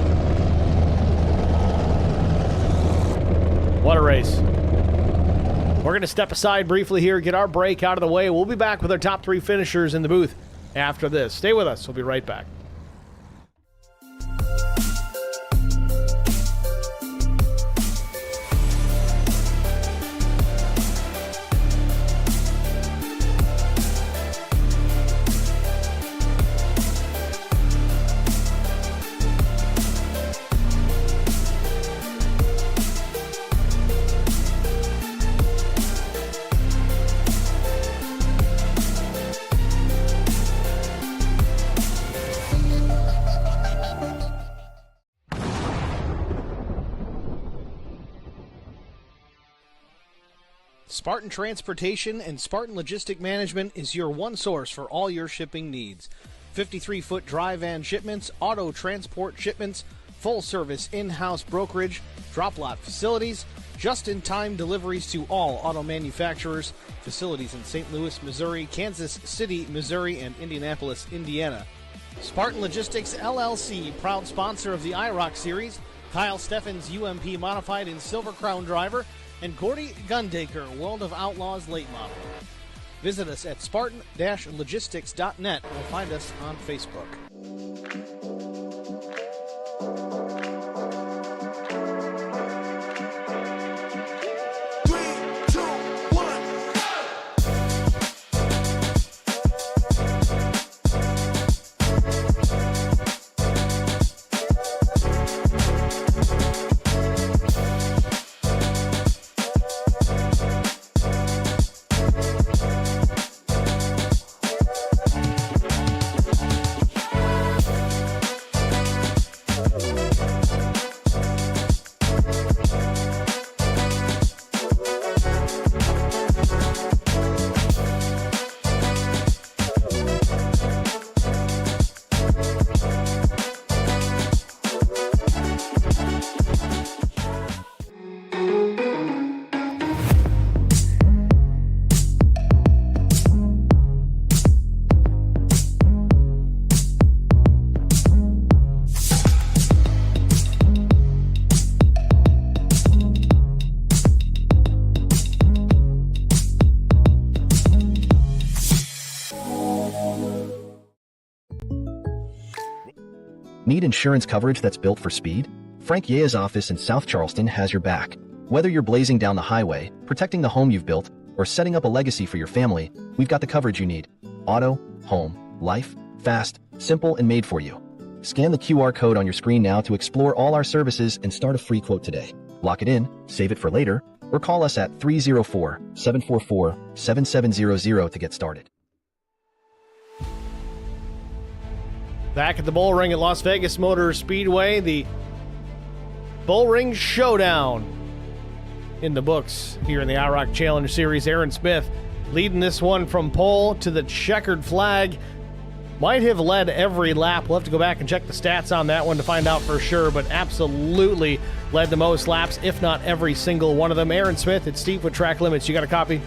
What a race. We're going to step aside briefly here, get our break out of the way. We'll be back with our top 3 finishers in the booth after this. Stay with us. We'll be right back. Spartan Transportation and Spartan Logistic Management is your one source for all your shipping needs. 53-foot dry van shipments, auto transport shipments, full-service in-house brokerage, drop-lot facilities, just-in-time deliveries to all auto manufacturers, facilities in St. Louis, Missouri, Kansas City, Missouri, and Indianapolis, Indiana. Spartan Logistics LLC, proud sponsor of the IROC Series, Kyle Steffens UMP Modified and Silver Crown Driver, and Gordy Gundaker, World of Outlaws late model. Visit us at spartan-logistics.net or find us on Facebook. Need insurance coverage that's built for speed? Frank Yea's office in South Charleston has your back. Whether you're blazing down the highway, protecting the home you've built, or setting up a legacy for your family, we've got the coverage you need. Auto, home, life, fast, simple, and made for you. Scan the QR code on your screen now to explore all our services and start a free quote today. Lock it in, save it for later, or call us at 304-744-7700 to get started. Back at the Bull Ring at Las Vegas Motor Speedway, the Bull Ring Showdown in the books here in the IROC Challenge Series. Aaron Smith leading this one from pole to the checkered flag. Might have led every lap. We'll have to go back and check the stats on that one to find out for sure, but absolutely led the most laps, if not every single one of them. Aaron Smith, it's Steve with Track Limits. You got a copy?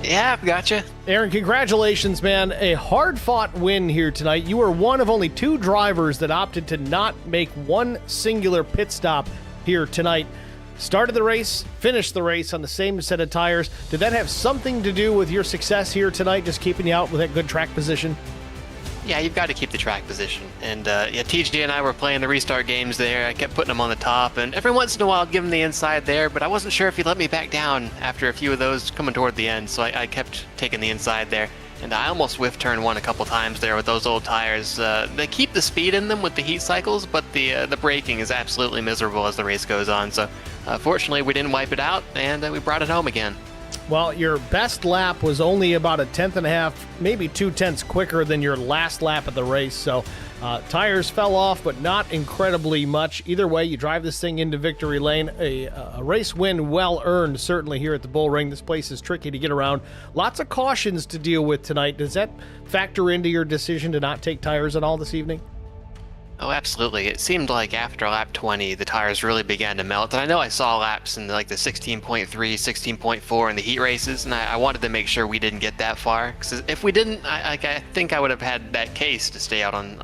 Yeah, I've gotcha. Aaron, congratulations, man. A hard-fought win here tonight. You were one of only 2 drivers that opted to not make one singular pit stop here tonight. Started the race, finished the race on the same set of tires. Did that have something to do with your success here tonight, just keeping you out with that good track position? Yeah, you've got to keep the track position. And TJ and I were playing the restart games there. I kept putting them on the top, and every once in a while I'd give him the inside there, but I wasn't sure if he let me back down after a few of those coming toward the end, so I kept taking the inside there. And I almost whiff turn one a couple times there with those old tires. They keep the speed in them with the heat cycles, but the braking is absolutely miserable as the race goes on. So fortunately we didn't wipe it out, and we brought it home again. Well, your best lap was only about a tenth and a half, maybe 2/10 quicker than your last lap of the race. So tires fell off, but not incredibly much. Either way, you drive this thing into victory lane. A race win well earned, certainly here at the Bull Ring. This place is tricky to get around. Lots of cautions to deal with tonight. Does that factor into your decision to not take tires at all this evening? Oh, absolutely. It seemed like after lap 20, the tires really began to melt. And I know I saw laps in like the 16.3, 16.4 in the heat races, and I wanted to make sure we didn't get that far. Because if we didn't, I think I would have had that case to stay out on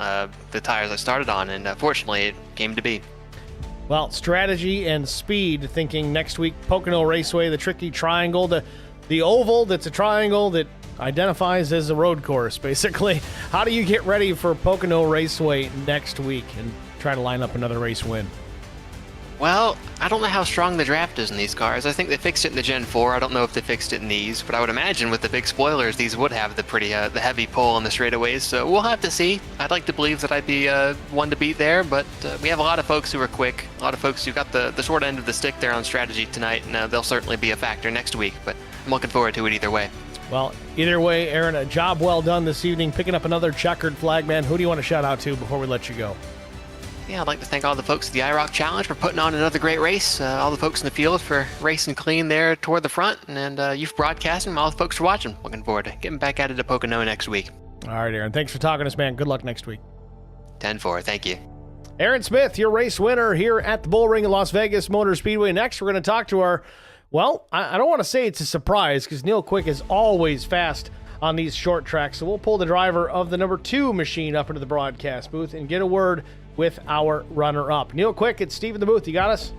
the tires I started on, and fortunately, it came to be. Well, strategy and speed, thinking next week, Pocono Raceway, the tricky triangle, the oval that's a triangle that identifies as a road course, basically. How do you get ready for Pocono Raceway next week and try to line up another race win? Well, I don't know how strong the draft is in these cars. I think they fixed it in the Gen 4. I don't know if they fixed it in these, but I would imagine with the big spoilers, these would have the pretty the heavy pull on the straightaways. So we'll have to see. I'd like to believe that I'd be one to beat there, but we have a lot of folks who are quick, a lot of folks who got the short end of the stick there on strategy tonight, and they'll certainly be a factor next week. But I'm looking forward to it either way. Well, either way, Aaron, a job well done this evening, picking up another checkered flag, man. Who do you want to shout out to before we let you go? Yeah, I'd like to thank all the folks at the IROC Challenge for putting on another great race, all the folks in the field for racing clean there toward the front, and youth broadcasting, all the folks for watching. Looking forward to getting back at it at Pocono next week. All right, Aaron, thanks for talking to us, man. Good luck next week. 10-4, thank you. Aaron Smith, your race winner here at the Bull Ring at Las Vegas Motor Speedway. Next, we're going to talk to our, well, I don't want to say it's a surprise because Neil Quick is always fast on these short tracks. So we'll pull the driver of the number 2 machine up into the broadcast booth and get a word with our runner-up. Neil Quick, it's Steve in the booth. You got us?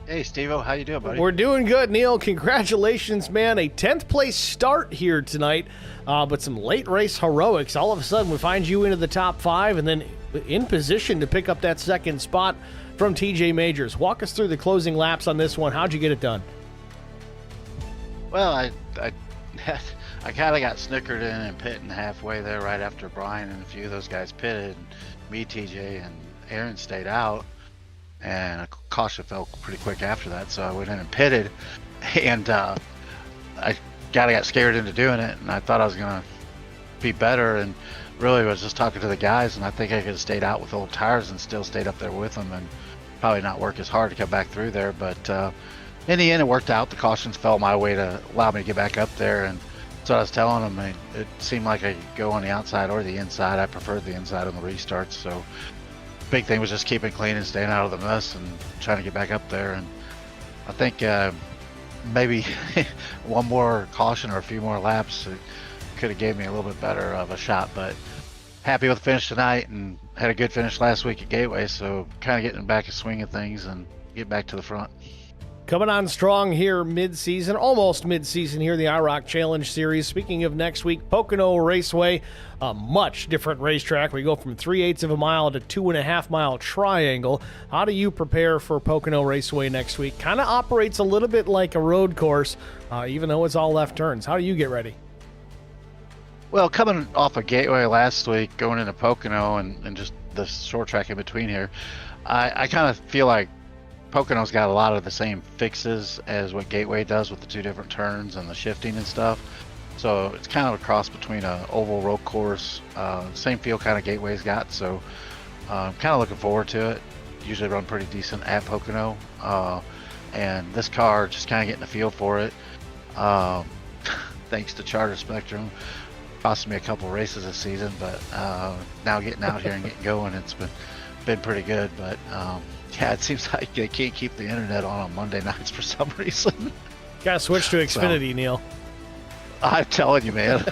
Hey, Steve-O. How you doing, buddy? We're doing good, Neil. Congratulations, man. A 10th place start here tonight, but some late race heroics. All of a sudden, we find you into the top 5 and then in position to pick up that second spot from TJ Majors. Walk us through the closing laps on this one. How'd you get it done? Well, I kind of got snookered in and pitting halfway there right after Brian and a few of those guys pitted. Me, TJ, and Aaron stayed out, and a caution fell pretty quick after that, so I went in and pitted, and I kind of got scared into doing it, and I thought I was going to be better, and really was just talking to the guys, and I think I could have stayed out with old tires and still stayed up there with them, and probably not work as hard to come back through there, but in the end it worked out. The cautions fell my way to allow me to get back up there, and that's what I was telling them. It seemed like I could go on the outside or the inside. I preferred the inside on the restarts, so big thing was just keeping clean and staying out of the mess and trying to get back up there. And I think maybe one more caution or a few more laps could have gave me a little bit better of a shot, but happy with the finish tonight and had a good finish last week at Gateway, so kind of getting back a swing of things and get back to the front. Coming on strong here mid-season, almost mid-season here, the IROC Challenge Series. Speaking of next week, Pocono Raceway, a much different racetrack. We go from 3/8 of a mile to 2.5 mile triangle. How do you prepare for Pocono Raceway next week? Kind of operates a little bit like a road course, even though it's all left turns. How do you get ready? Well, coming off of Gateway last week, going into Pocono and just the short track in between here, I kind of feel like Pocono's got a lot of the same fixes as what Gateway does with the 2 different turns and the shifting and stuff. So it's kind of a cross between a oval road course, same feel kind of Gateway's got. So I'm kind of looking forward to it. Usually run pretty decent at Pocono, and this car just kind of getting the feel for it. Thanks to Charter Spectrum, cost me a couple races this season, but now getting out here and getting going, it's been pretty good. But yeah, it seems like they can't keep the internet on Monday nights for some reason. Gotta switch to Xfinity, Neil. I'm telling you, man.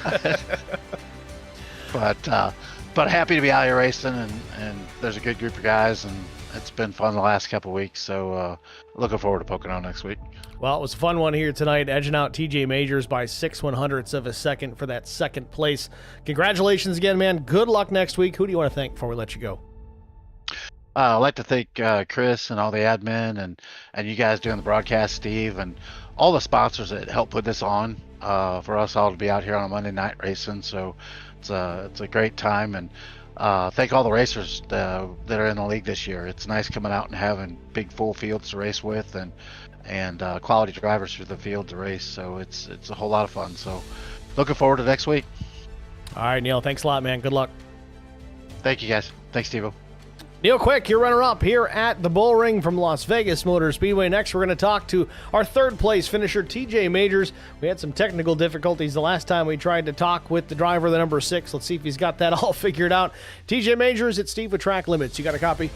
But happy to be out here racing, and there's a good group of guys, and it's been fun the last couple of weeks. So looking forward to Pocono next week. Well, it was a fun one here tonight, edging out TJ Majors by 6/100ths of a second for that second place. Congratulations again, man. Good luck next week. Who do you want to thank before we let you go? I'd like to thank Chris and all the admin and you guys doing the broadcast, Steve, and all the sponsors that helped put this on for us all to be out here on a Monday night racing. So it's a great time, and thank all the racers that are in the league this year. It's nice coming out and having big full fields to race with, and quality drivers through the field to race. So it's a whole lot of fun. So looking forward to next week. All right, Neil. Thanks a lot, man. Good luck. Thank you, guys. Thanks, Steve-O. Neil Quick, your runner-up here at the Bull Ring from Las Vegas Motor Speedway. Next, we're going to talk to our third-place finisher, TJ Majors. We had some technical difficulties the last time we tried to talk with the driver, the number 6. Let's see if he's got that all figured out. TJ Majors, it's Steve with Track Limits. You got a copy?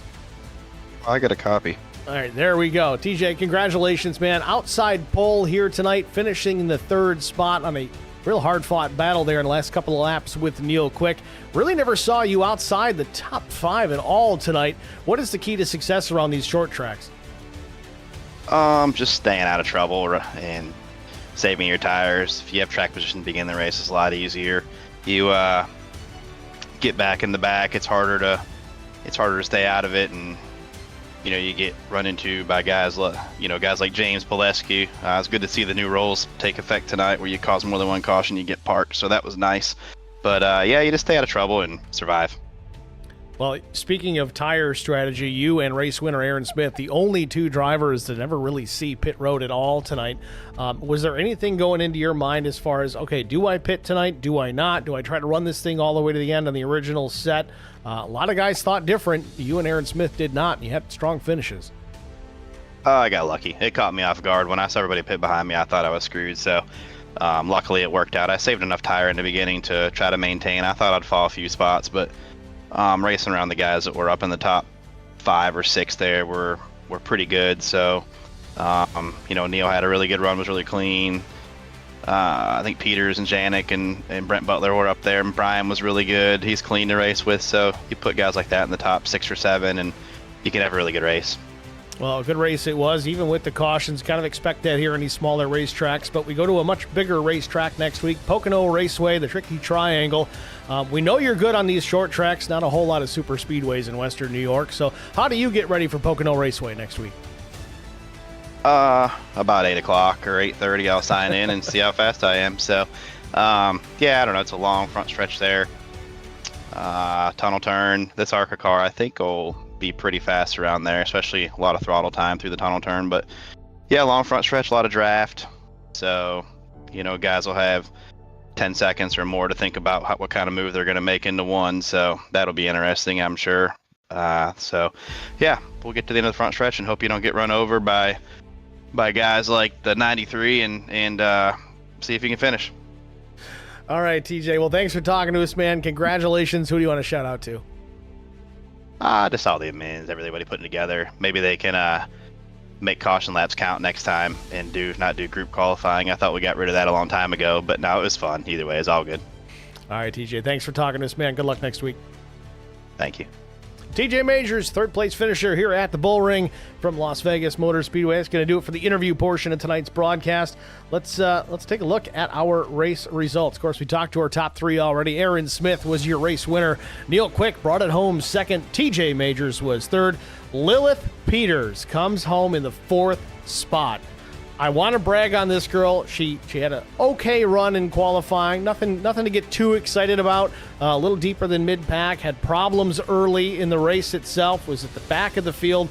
I got a copy. All right, there we go. TJ, congratulations, man. Outside pole here tonight, finishing in the 3rd spot on a real hard-fought battle there in the last couple of laps with Neil Quick. Really never saw you outside the top 5 at all tonight. What is the key to success around these short tracks? Just staying out of trouble and saving your tires. If you have track position to begin the race, it's a lot easier. You get back in the back, it's harder to stay out of it, and you get run into by guys like James Pileski. It's good to see the new rules take effect tonight, where you cause more than one caution, you get parked. So that was nice. But yeah, you just stay out of trouble and survive. Well, speaking of tire strategy, you and race winner Aaron Smith, the only 2 drivers that never really see pit road at all tonight. Was there anything going into your mind as far as, okay, do I pit tonight? Do I not? Do I try to run this thing all the way to the end on the original set? A lot of guys thought different. You and Aaron Smith did not, and you had strong finishes. I got lucky. It caught me off guard. When I saw everybody pit behind me, I thought I was screwed. So luckily it worked out. I saved enough tire in the beginning to try to maintain. I thought I'd fall a few spots, but racing around the guys that were up in the top 5 or 6 there were pretty good. So Neil had a really good run, was really clean. I think Peters and Janik and Brent Butler were up there, and Brian was really good. He's clean to race with, so you put guys like that in the top 6 or 7, and you can have a really good race. Well, a good race it was, even with the cautions. Kind of expect that here in these smaller racetracks, but we go to a much bigger racetrack next week, Pocono Raceway, the Tricky Triangle. We know you're good on these short tracks, not a whole lot of super speedways in Western New York. So how do you get ready for Pocono Raceway next week? About 8 o'clock or 8:30, I'll sign in and see how fast I am. So, yeah, I don't know. It's a long front stretch there. Tunnel turn. This ARCA car, I think, will be pretty fast around there, especially a lot of throttle time through the tunnel turn. But, yeah, long front stretch, a lot of draft. So, guys will have 10 seconds or more to think about what kind of move they're going to make into one. So that'll be interesting, I'm sure. So, yeah, we'll get to the end of the front stretch and hope you don't get run over by guys like the 93 and see if you can finish. All right, TJ. Well, thanks for talking to us, man. Congratulations. Who do you want to shout out to? Just all the admins, everybody putting together. Maybe they can make caution laps count next time and not do group qualifying. I thought we got rid of that a long time ago, but no, it was fun. Either way, it's all good. All right, TJ. Thanks for talking to us, man. Good luck next week. Thank you. TJ Majors, 3rd place finisher here at the Bull Ring from Las Vegas Motor Speedway. That's going to do it for the interview portion of tonight's broadcast. Let's take a look at our race results. Of course, we talked to our top 3 already. Aaron Smith was your race winner. Neil Quick brought it home 2nd. TJ Majors was 3rd. Lilith Peters comes home in the 4th spot. I want to brag on this girl. She had an okay run in qualifying. Nothing to get too excited about. A little deeper than mid-pack. Had problems early in the race itself. Was at the back of the field.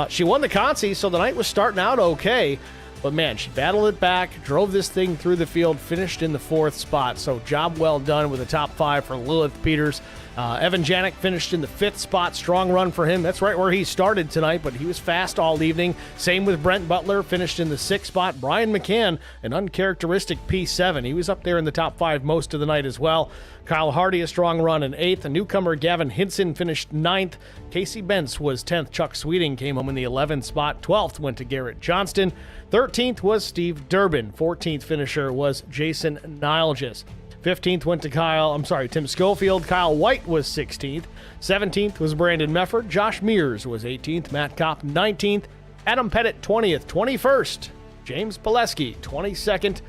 She won the Consi, so the night was starting out okay. But man, she battled it back, drove this thing through the field, finished in the 4th spot. So job well done with a top 5 for Lilith Peters. Evan Janik finished in the 5th spot. Strong run for him. That's right where he started tonight, but he was fast all evening. Same with Brent Butler, finished in the 6th spot. Brian McCann, an uncharacteristic P7. He was up there in the top 5 most of the night as well. Kyle Hardy, a strong run in 8th. A newcomer, Gavin Hinson, finished 9th. Casey Bentz was 10th. Chuck Sweeting came home in the 11th spot. 12th went to Garrett Johnston. 13th was Steve Durbin. 14th finisher was Jason Nilges. 15th went to Tim Schofield. Kyle White was 16th. 17th was Brandon Mefford. Josh Mears was 18th. Matt Kopp 19th. Adam Pettit 20th. 21st, James Pileski 22nd.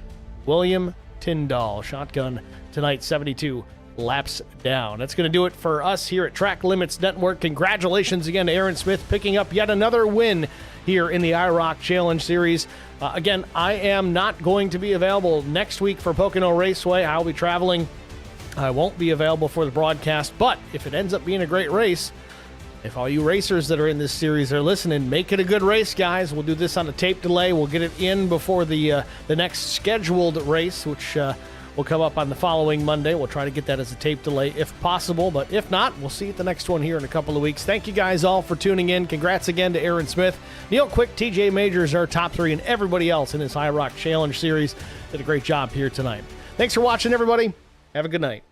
William Tyndall. Shotgun tonight, 72 laps down. That's going to do it for us here at Track Limits Network. Congratulations again to Aaron Smith picking up yet another win here in the IROC Challenge Series. Again, I am not going to be available next week for Pocono Raceway. I'll be traveling. I won't be available for the broadcast, but if it ends up being a great race, if all you racers that are in this series are listening, make it a good race, guys. We'll do this on a tape delay. We'll get it in before the next scheduled race, which will come up on the following Monday. We'll try to get that as a tape delay if possible, but if not, we'll see you at the next one here in a couple of weeks. Thank you guys all for tuning in. Congrats again to Aaron Smith, Neil Quick, TJ Majors, our top 3, and everybody else in this IROC Challenge Series. Did a great job here tonight. Thanks for watching, everybody. Have a good night.